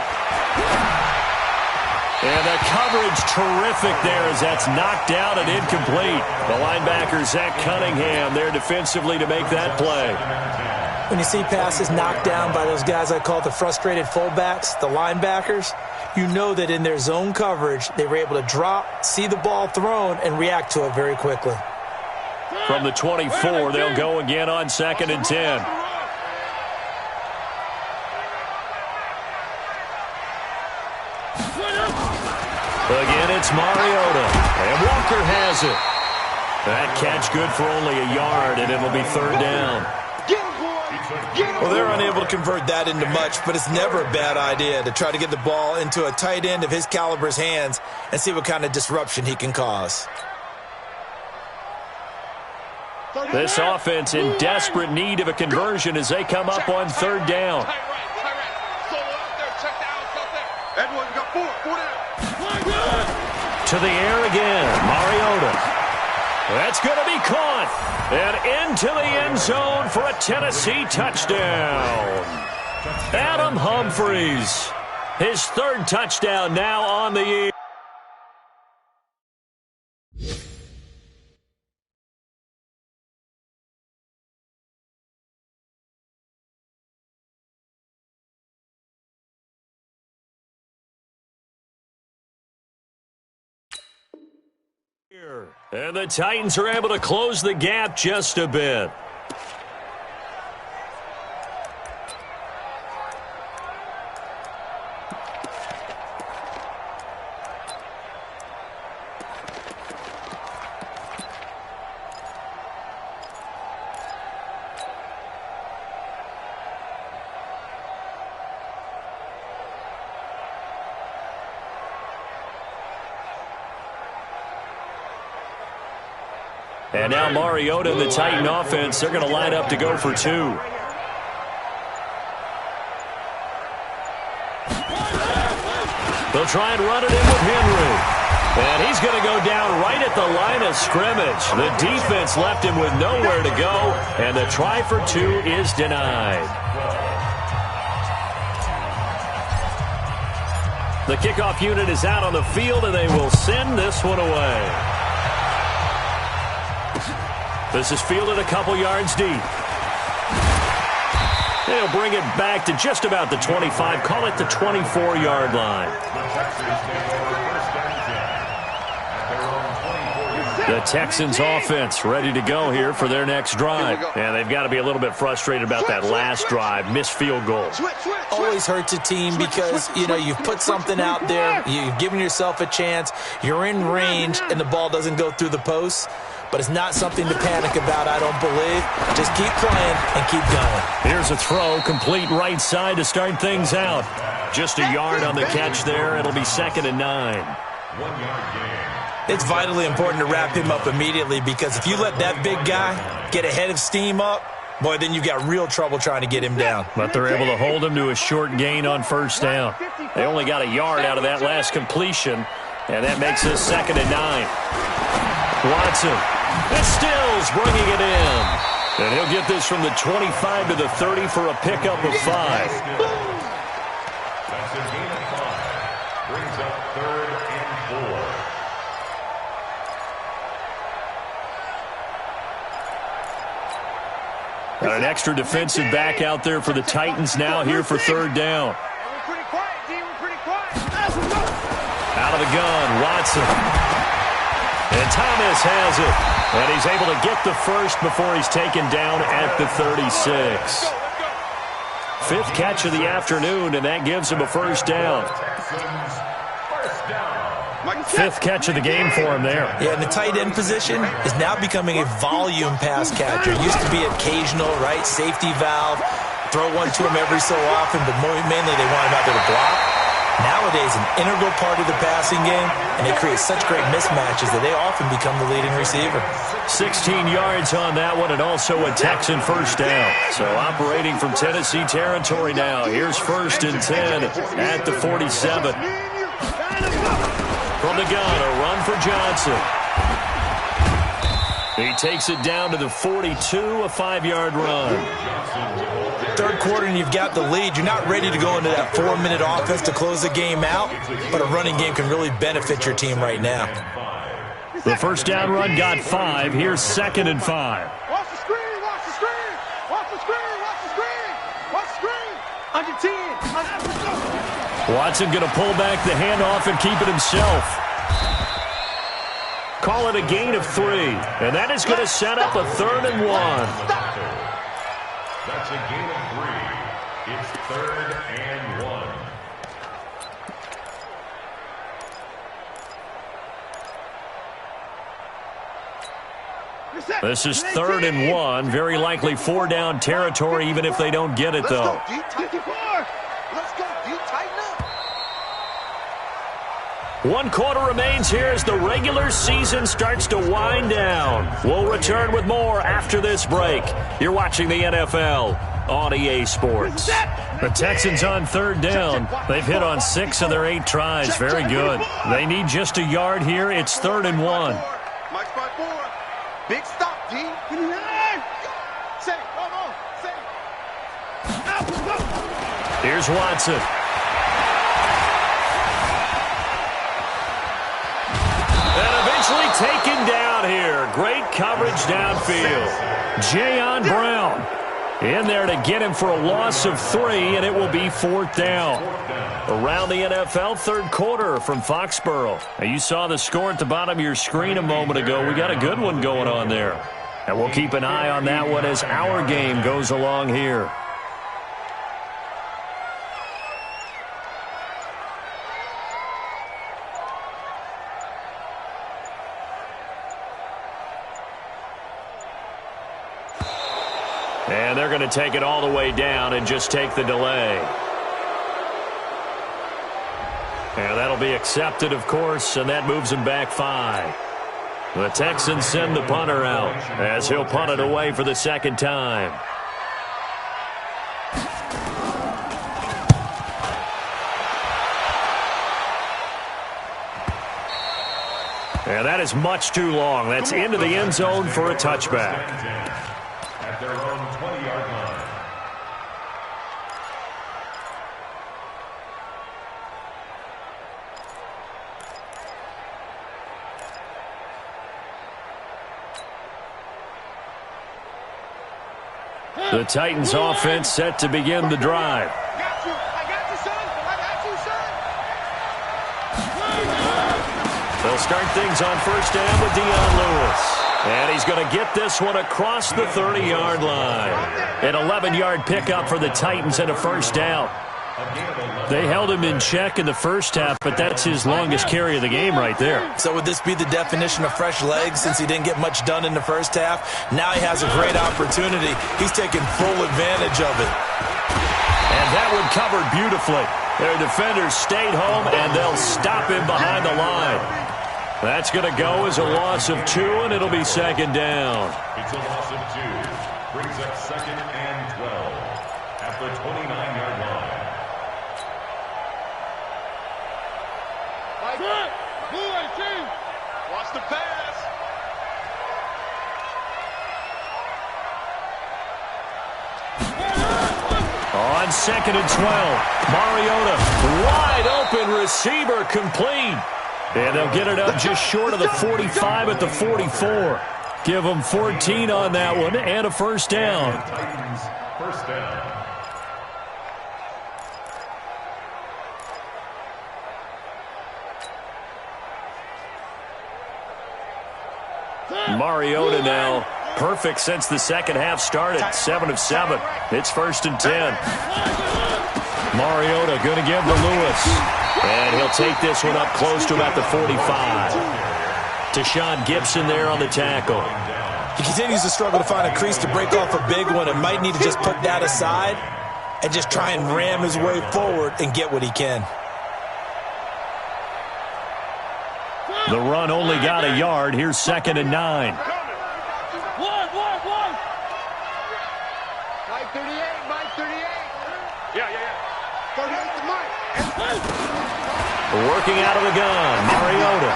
And the coverage terrific there as that's knocked out and incomplete. The linebacker, Zach Cunningham, there defensively to make that play. When you see passes knocked down by those guys I call the frustrated fullbacks, the linebackers, you know that in their zone coverage, they were able to drop, see the ball thrown, and react to it very quickly. From the 24, they'll go again on 2nd and 10. Again, it's Mariota. And Walker has it. That catch good for only a yard, and it'll be 3rd down. Well, they're unable to convert that into much, but it's never a bad idea to try to get the ball into a tight end of his caliber's hands and see what kind of disruption he can cause. This offense in desperate need of a conversion as they come up on 3rd down. To the air again, Mariota. That's going to be caught. And into the end zone for a Tennessee touchdown. Adam Humphries. His 3rd touchdown now on the year. And the Titans are able to close the gap just a bit. And now Mariota and the Titan offense, they're going to line up to go for 2. They'll try and run it in with Henry. And he's going to go down right at the line of scrimmage. The defense left him with nowhere to go, and the try for 2 is denied. The kickoff unit is out on the field, and they will send this one away. This is fielded a couple yards deep. They'll bring it back to just about the 25. Call it the 24-yard line. The Texans offense ready to go here for their next drive. And they've got to be a little bit frustrated about that last drive. Missed field goal. Always hurts a team because, you know, you've put something out there. You've given yourself a chance. You're in range, and the ball doesn't go through the posts. But it's not something to panic about, I don't believe. Just keep playing and keep going. Here's a throw, complete right side to start things out. Just a yard on the catch there. It'll be 2nd and 9. 1-yard gain. It's vitally important to wrap him up immediately, because if you let that big guy get ahead of steam up, boy, then you've got real trouble trying to get him down. But they're able to hold him to a short gain on first down. They only got a yard out of that last completion, and that makes this 2nd and 9. Watson, and Stills bringing it in. And he'll get this from the 25 to the 30 for a pickup of 5. That's a gain of 5. Brings up 3rd and 4. Got an extra defensive back out there for the Titans now here for 3rd down. We're pretty quiet, D. We're pretty quiet. Out of the gun, Watson. And Thomas has it. And he's able to get the first before he's taken down at the 36. 5th catch of the afternoon, and that gives him a first down. 5th catch of the game for him there. Yeah, and the tight end position is now becoming a volume pass catcher. It used to be occasional, right? Safety valve. Throw one to him every so often, but mainly they want him out there to block. Nowadays, an integral part of the passing game, and they create such great mismatches that they often become the leading receiver. 16 yards on that one, and also a Texan first down. So operating from Tennessee territory now. Here's 1st and 10 at the 47. From the gun, a run for Johnson. He takes it down to the 42, a 5-yard run. 3rd quarter and you've got the lead. You're not ready to go into that 4-minute offense to close the game out, but a running game can really benefit your team right now. The first down run got 5. Here's 2nd and 5. Watch the screen, watch the screen. Watch the screen, watch the screen. Watch the screen. Under 10. Watson going to pull back the handoff and keep it himself. Call it a gain of 3. And that is going to set up a 3rd and 1. That's a gain of 3. It's 3rd and 1. This is 3rd and 1. Very likely 4-down territory, even if they don't get it, though. Let's go, D. Tighten up. 1 quarter remains here as the regular season starts to wind down. We'll return with more after this break. You're watching the NFL on EA Sports. The Texans on 3rd down. They've hit on 6 of their 8 tries. Very good. They need just a yard here. It's 3rd and 1. Mike spot 4. Big stop, D. Say, come on, say. Here's Watson. And eventually taken down here. Great coverage downfield. Jayon Brown in there to get him for a loss of 3, and it will be 4th down. Around the NFL 3rd quarter from Foxborough. Now, you saw the score at the bottom of your screen a moment ago. We got a good one going on there. And we'll keep an eye on that one as our game goes along here. And they're going to take it all the way down and just take the delay. And that'll be accepted, of course, and that moves him back 5. The Texans send the punter out as he'll punt it away for the 2nd time. And that is much too long. That's into the end zone for a touchback. At their own 20-yard line. The Titans offense set to begin the drive. I got you, son. I got you, son. They'll start things on 1st down with Dion Lewis. And he's going to get this one across the 30-yard line. An 11-yard pickup for the Titans and a 1st down. They held him in check in the first half, but that's his longest carry of the game right there. So would this be the definition of fresh legs since he didn't get much done in the first half? Now he has a great opportunity. He's taking full advantage of it. And that one covered beautifully. Their defenders stayed home, and they'll stop him behind the line. That's going to go as a loss of 2, and it'll be second down. It's a loss of 2. Brings up 2nd and 12 at the 29-yard line. Watch the pass. On 2nd and 12, Mariota, wide open receiver, complete. And they'll get it up just short of the 45 at the 44. Give them 14 on that one and a first down. Titans, first down. Mariota now perfect since the second half started. 7 of 7. It's 1st and 10. Mariota going to give to Lewis. And he'll take this one up close to about the 45. Tashawn Gibson there on the tackle. He continues to struggle to find a crease to break off a big one and might need to just put that aside and just try and ram his way forward and get what he can. The run only got a yard. Here's 2nd and 9. Mike 38, Mike 38. Yeah. 38 to Mike. Working out of the gun, Mariota.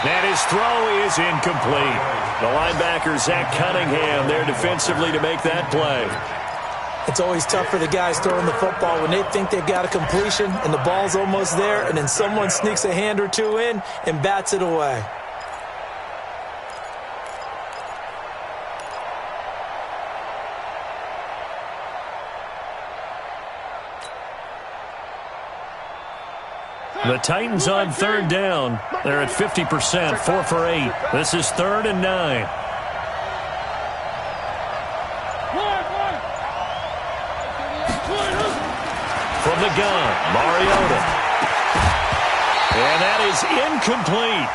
And his throw is incomplete. The linebacker, Zach Cunningham, there defensively to make that play. It's always tough for the guys throwing the football when they think they've got a completion and the ball's almost there, and then someone sneaks a hand or two in and bats it away. The Titans on 3rd down. They're at 50%, 4 for 8. This is 3rd and 9. From the gun, Mariota. And that is incomplete.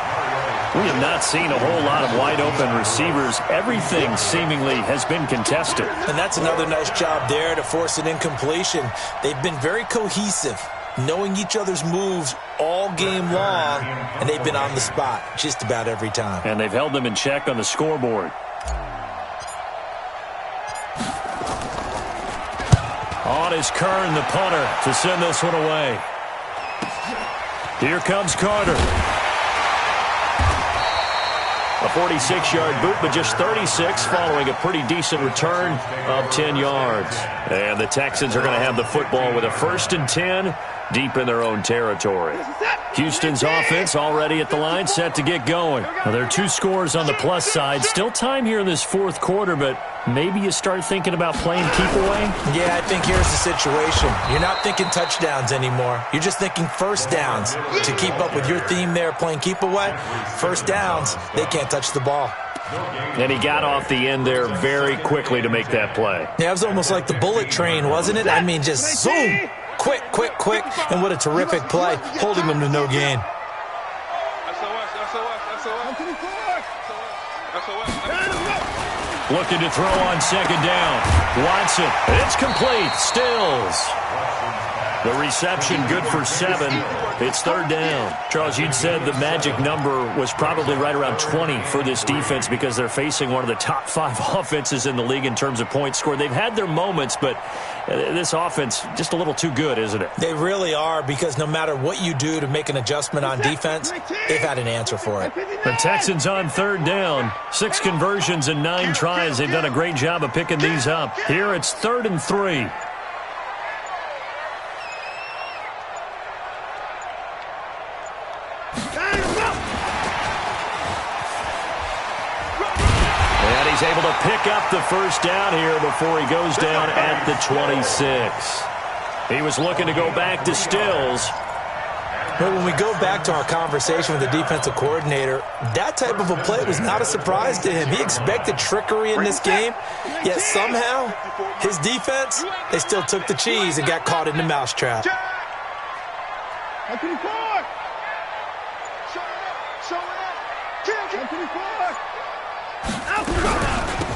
We have not seen a whole lot of wide-open receivers. Everything seemingly has been contested. And that's another nice job there to force an incompletion. They've been very cohesive, knowing each other's moves all game long, and they've been on the spot just about every time. And they've held them in check on the scoreboard. On is Kern, the punter, to send this one away. Here comes Carter. A 46-yard boot, but just 36 following a pretty decent return of 10 yards. And the Texans are going to have the football with a 1st and 10 deep in their own territory. Houston's offense already at the line, set to get going. Now, there are 2 scores on the plus side. Still time here in this 4th quarter, but maybe you start thinking about playing keep away? Yeah, I think here's the situation. You're not thinking touchdowns anymore. You're just thinking first downs. To keep up with your theme there, playing keep away, first downs, they can't touch the ball. And he got off the end there very quickly to make that play. Yeah, it was almost like the bullet train, wasn't it? I mean, just zoom. Quick, and what a terrific play, holding them to no gain. Looking to throw on 2nd down. Watson, it's complete. Stills. The reception good for 7. It's 3rd down. Charles, you'd said the magic number was probably right around 20 for this defense because they're facing one of the top 5 offenses in the league in terms of points scored. They've had their moments, but this offense just a little too good, isn't it? They really are, because no matter what you do to make an adjustment on defense, they've had an answer for it. The Texans on 3rd down. 6 conversions and 9 tries. They've done a great job of picking these up. Here it's 3rd and 3. Able to pick up the first down here before he goes down at the 26. He was looking to go back to Stills. But when we go back to our conversation with the defensive coordinator, that type of a play was not a surprise to him. He expected trickery in this game, yet somehow his defense, they still took the cheese and got caught in the mousetrap.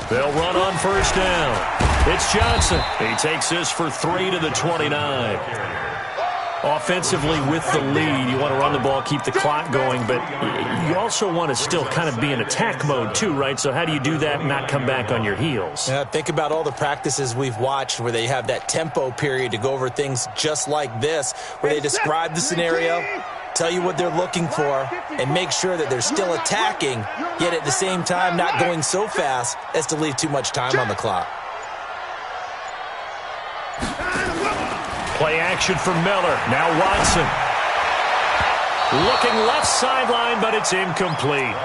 They'll run on first down. It's Johnson. He takes this for 3 to the 29. Offensively with the lead, you want to run the ball, keep the clock going, but you also want to still kind of be in attack mode too, right? So how do you do that and not come back on your heels? Yeah, think about all the practices we've watched where they have that tempo period to go over things just like this, where they describe the scenario, tell you what they're looking for, and make sure that they're still attacking, yet at the same time not going so fast as to leave too much time on the clock. Play action for Miller. Now Watson. Looking left sideline, but it's incomplete.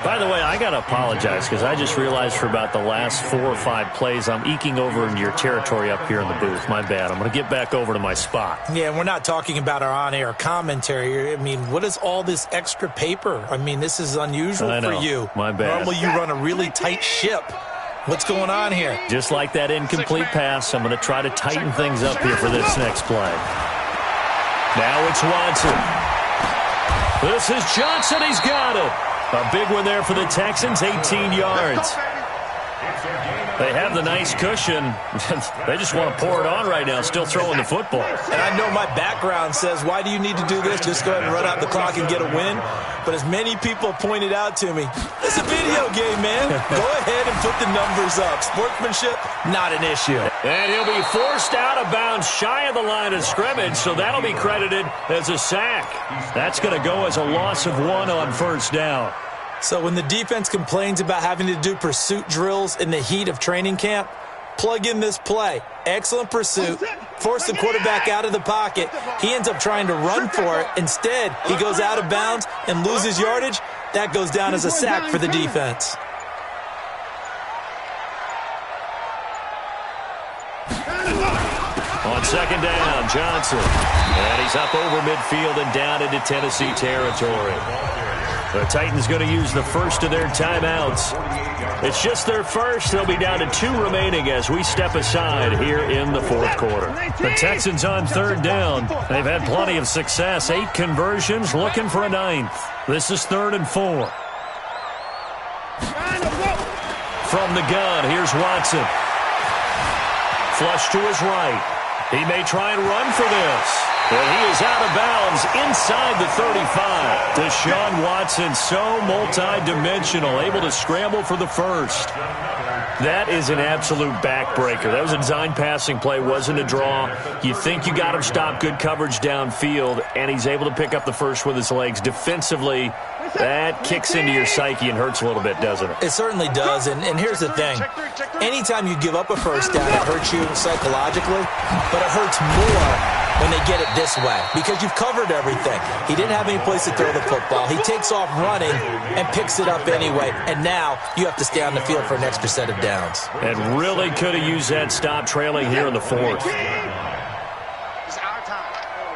By the way, I got to apologize because I just realized for about the last 4 or 5 plays, I'm eking over into your territory up here in the booth. My bad. I'm going to get back over to my spot. Yeah, and we're not talking about our on-air commentary. I mean, what is all this extra paper? I mean, this is unusual for you. My bad. Normally you run a really tight ship. What's going on here? Just like that incomplete pass, I'm going to try to tighten things up here for this next play. Now it's Watson. This is Johnson. He's got it. A big one there for the Texans, 18 yards. They have the nice cushion. They just want to pour it on right now, still throwing the football. And I know my background says, why do you need to do this? Just go ahead and run out the clock and get a win. But as many people pointed out to me, it's a video game, man. Go ahead and put the numbers up. Sportsmanship, not an issue. And he'll be forced out of bounds shy of the line of scrimmage, so that'll be credited as a sack. That's going to go as a loss of 1 on first down. So when the defense complains about having to do pursuit drills in the heat of training camp, plug in this play. Excellent pursuit. Force the quarterback out of the pocket. He ends up trying to run for it. Instead, he goes out of bounds and loses yardage. That goes down as a sack for the defense. On second down, Johnson. And he's up over midfield and down into Tennessee territory. The Titans going to use the first of their timeouts. It's just their first. They'll be down to 2 remaining as we step aside here in the fourth quarter. The Texans on third down. They've had plenty of success. 8 conversions, looking for a 9th. This is 3rd and 4. From the gun, here's Watson. Flush to his right. He may try and run for this. And he is out of bounds inside the 35. Deshaun Watson, so multi-dimensional, able to scramble for the first. That is an absolute backbreaker. That was a design passing play, wasn't a draw. You think you got him stopped, good coverage downfield, and he's able to pick up the first with his legs. Defensively, that kicks into your psyche and hurts a little bit, doesn't it? It certainly does, and here's the thing. Anytime you give up a first down, it hurts you psychologically, but it hurts more when they get it this way because you've covered everything. He didn't have any place to throw the football. He takes off running and picks it up anyway, and now you have to stay on the field for an extra set of downs. And really could have used that stop trailing here in the fourth. It's our time.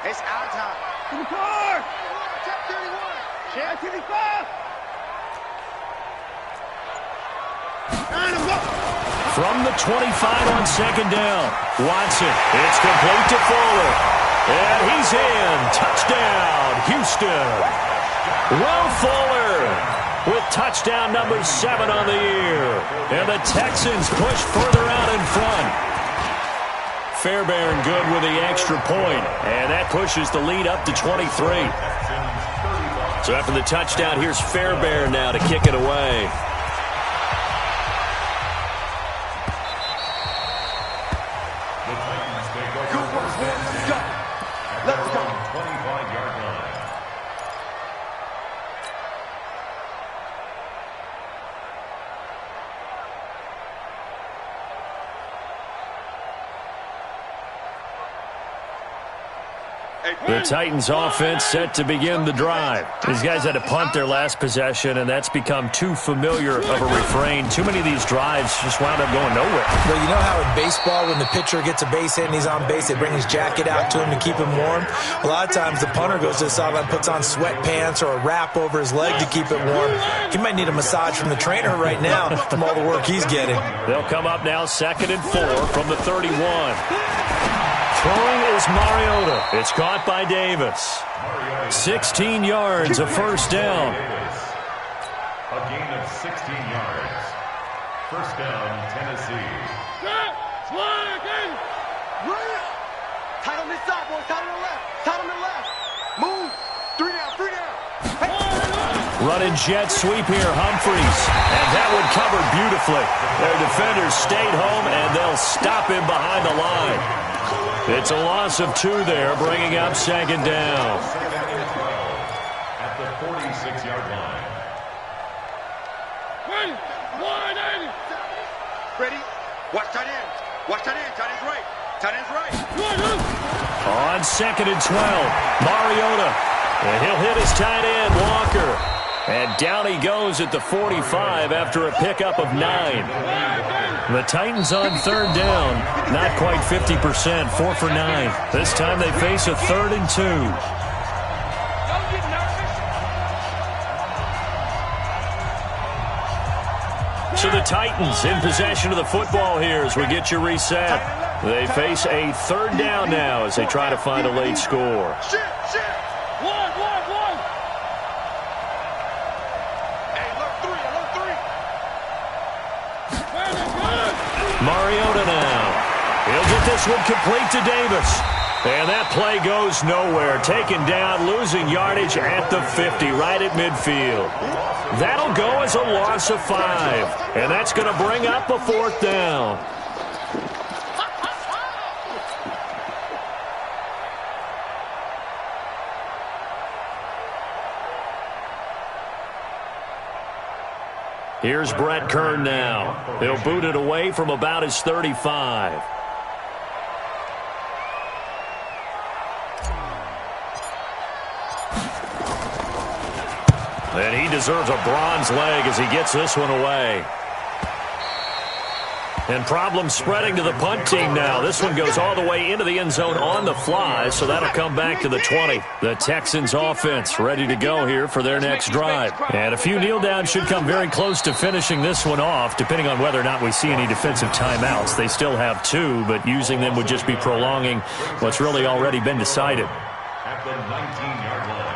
It's our time. To the car! Check 31. Check 55! From the 25 on second down, Watson. It's complete to Fuller. And he's in. Touchdown, Houston. Will Fuller with touchdown number 7 on the year. And the Texans push further out in front. Fairbairn good with the extra point. And that pushes the lead up to 23. So after the touchdown, here's Fairbairn now to kick it away. The Titans offense set to begin the drive. These guys had to punt their last possession, and that's become too familiar of a refrain. Too many of these drives just wound up going nowhere. Well, you know how in baseball when the pitcher gets a base hit and he's on base, they bring his jacket out to him to keep him warm? A lot of times the punter goes to the sideline, puts on sweatpants or a wrap over his leg to keep it warm. He might need a massage from the trainer right now from all the work he's getting. They'll come up now 2nd and 4 from the 31. Throwing is Mariota. It's caught by Davis. 16 yards, a first down. A gain of 16 yards. First down, Tennessee. Tight on this side, boys. Tight on the left. Tight on the left. Move. 3 down, 3 down. Running jet sweep here, Humphreys. And that one covered beautifully. Their defenders stayed home, and they'll stop him behind the line. It's a loss of 2 there, bringing up second down. At the 46-yard line. Ready? Watch tight end. Watch tight end. Tight end's right. Tight end's right. On 2nd and 12, Mariota. And he'll hit his tight end, Walker. And down he goes at the 45 after a pickup of 9. The Titans on 3rd down. Not quite 50%, 4 for 9. This time they face a 3rd and 2. So the Titans in possession of the football here as we get you reset. They face a 3rd down now as they try to find a late score. Shit. One. Hey, alert 3. Mariota now. He'll get this one complete to Davis. And that play goes nowhere. Taken down, losing yardage at the 50, right at midfield. That'll go as a loss of 5. And that's going to bring up a 4th down. Here's Brett Kern now. He'll boot it away from about his 35. And he deserves a bronze leg as he gets this one away. And problems spreading to the punt team now. This one goes all the way into the end zone on the fly, so that'll come back to the 20. The Texans offense ready to go here for their next drive. And a few kneel downs should come very close to finishing this one off, depending on whether or not we see any defensive timeouts. They still have 2, but using them would just be prolonging what's really already been decided. At the 19-yard line.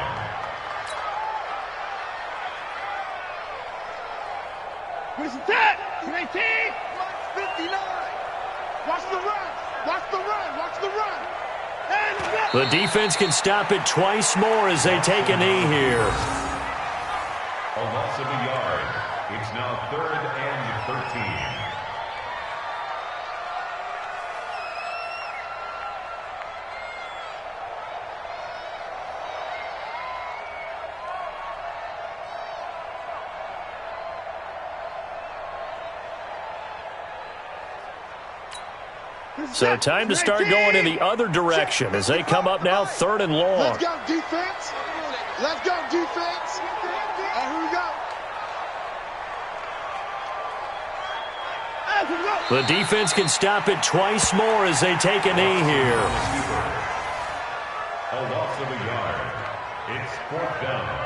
Where's the tap? 19. 59. Watch the run. Watch the run. Watch the run. The defense can stop it twice more as they take a knee here. A loss of a yard. It's now 3rd and 13. So time to start going in the other direction as they come up now 3rd and long. Let's go, defense. Let's go, defense. And here we go. The defense can stop it twice more as they take a knee here. A loss of a yard. It's 4th down.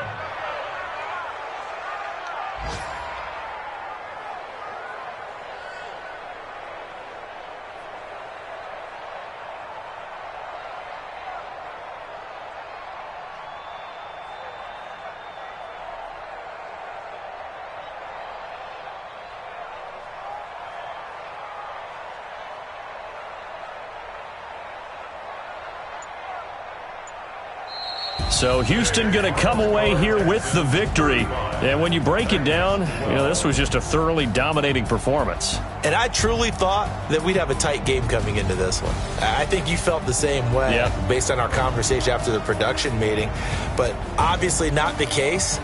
So Houston going to come away here with the victory. And when you break it down, this was just a thoroughly dominating performance. And I truly thought that we'd have a tight game coming into this one. I think you felt the same way based on our conversation after the production meeting. But obviously not the case.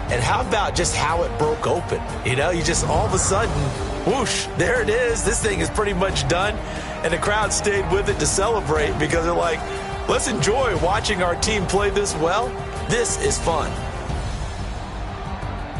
And how about just how it broke open? You just all of a sudden, whoosh, there it is. This thing is pretty much done. And the crowd stayed with it to celebrate because they're like, let's enjoy watching our team play this well. This is fun.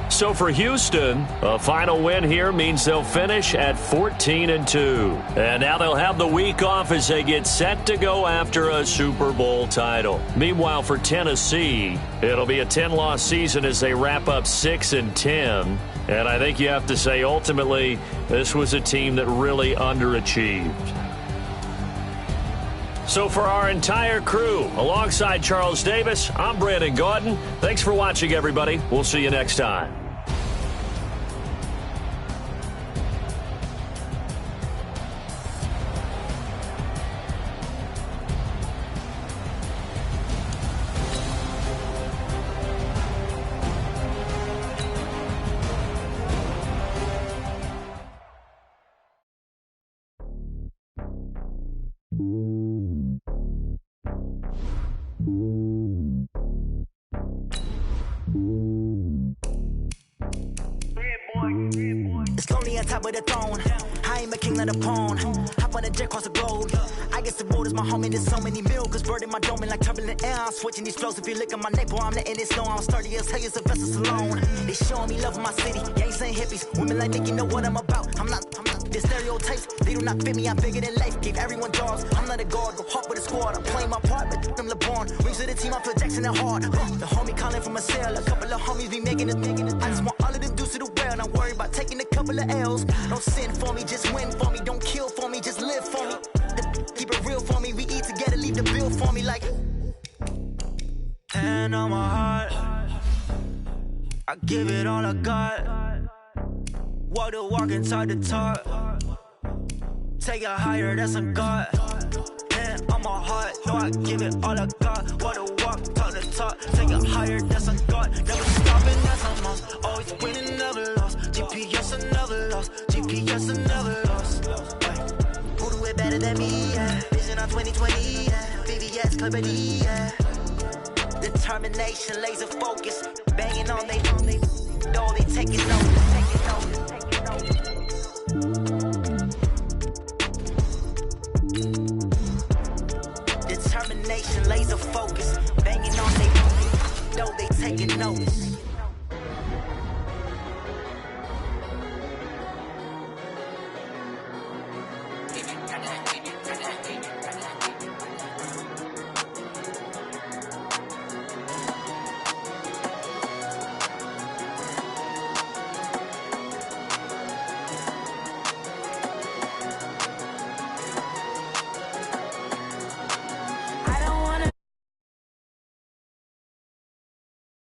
So for Houston, a final win here means they'll finish at 14-2. And now they'll have the week off as they get set to go after a Super Bowl title. Meanwhile, for Tennessee, it'll be a 10-loss season as they wrap up 6-10. And I think you have to say, ultimately, this was a team that really underachieved. So for our entire crew, alongside Charles Davis, I'm Brandon Gaudin. Thanks for watching, everybody. We'll see you next time. It's lonely on top of the throne. I am a king, not a pawn. Hop on a jet across the globe. I guess the world is my home and there's so many milk. Bird in my dome and like turbulent air. I'm switching these flows. If you look at my neck, boy, I'm letting it snow. I'm sturdy as hell as a vessel alone. They showing me love in my city. Gangs ain't hippies. Women like Nick, you know what I'm about. I'm not. The stereotypes, they do not fit me. I'm bigger than life. Give everyone jobs. I'm not a guard. Go hard with a squad. I'm playing my part, but them LeBron. Rings to the team. I'm Phil Jackson and hard. The homie calling from a cell. A couple of homies be making it. I just want all of them dudes to the well. Not worry about taking a couple of L's. Don't sin for me, just win for me. Don't kill for me, just live for me. Keep it real for me. We eat together, leave the bill for me like. Hand on my heart, I give it all I got. Walk the walk and talk the talk. Take it higher, that's a God. Hand on my heart, no, I give it all I got. Walk the walk, talk the talk. Take it higher, that's a God. Never stopping, that's a must. Always winning, never lost. GPS, I never lost. GPS, I never lost. Who do it better than me? Yeah. Vision on 2020, yeah. VVS, Clipper D, yeah. Determination, laser focus. Banging on they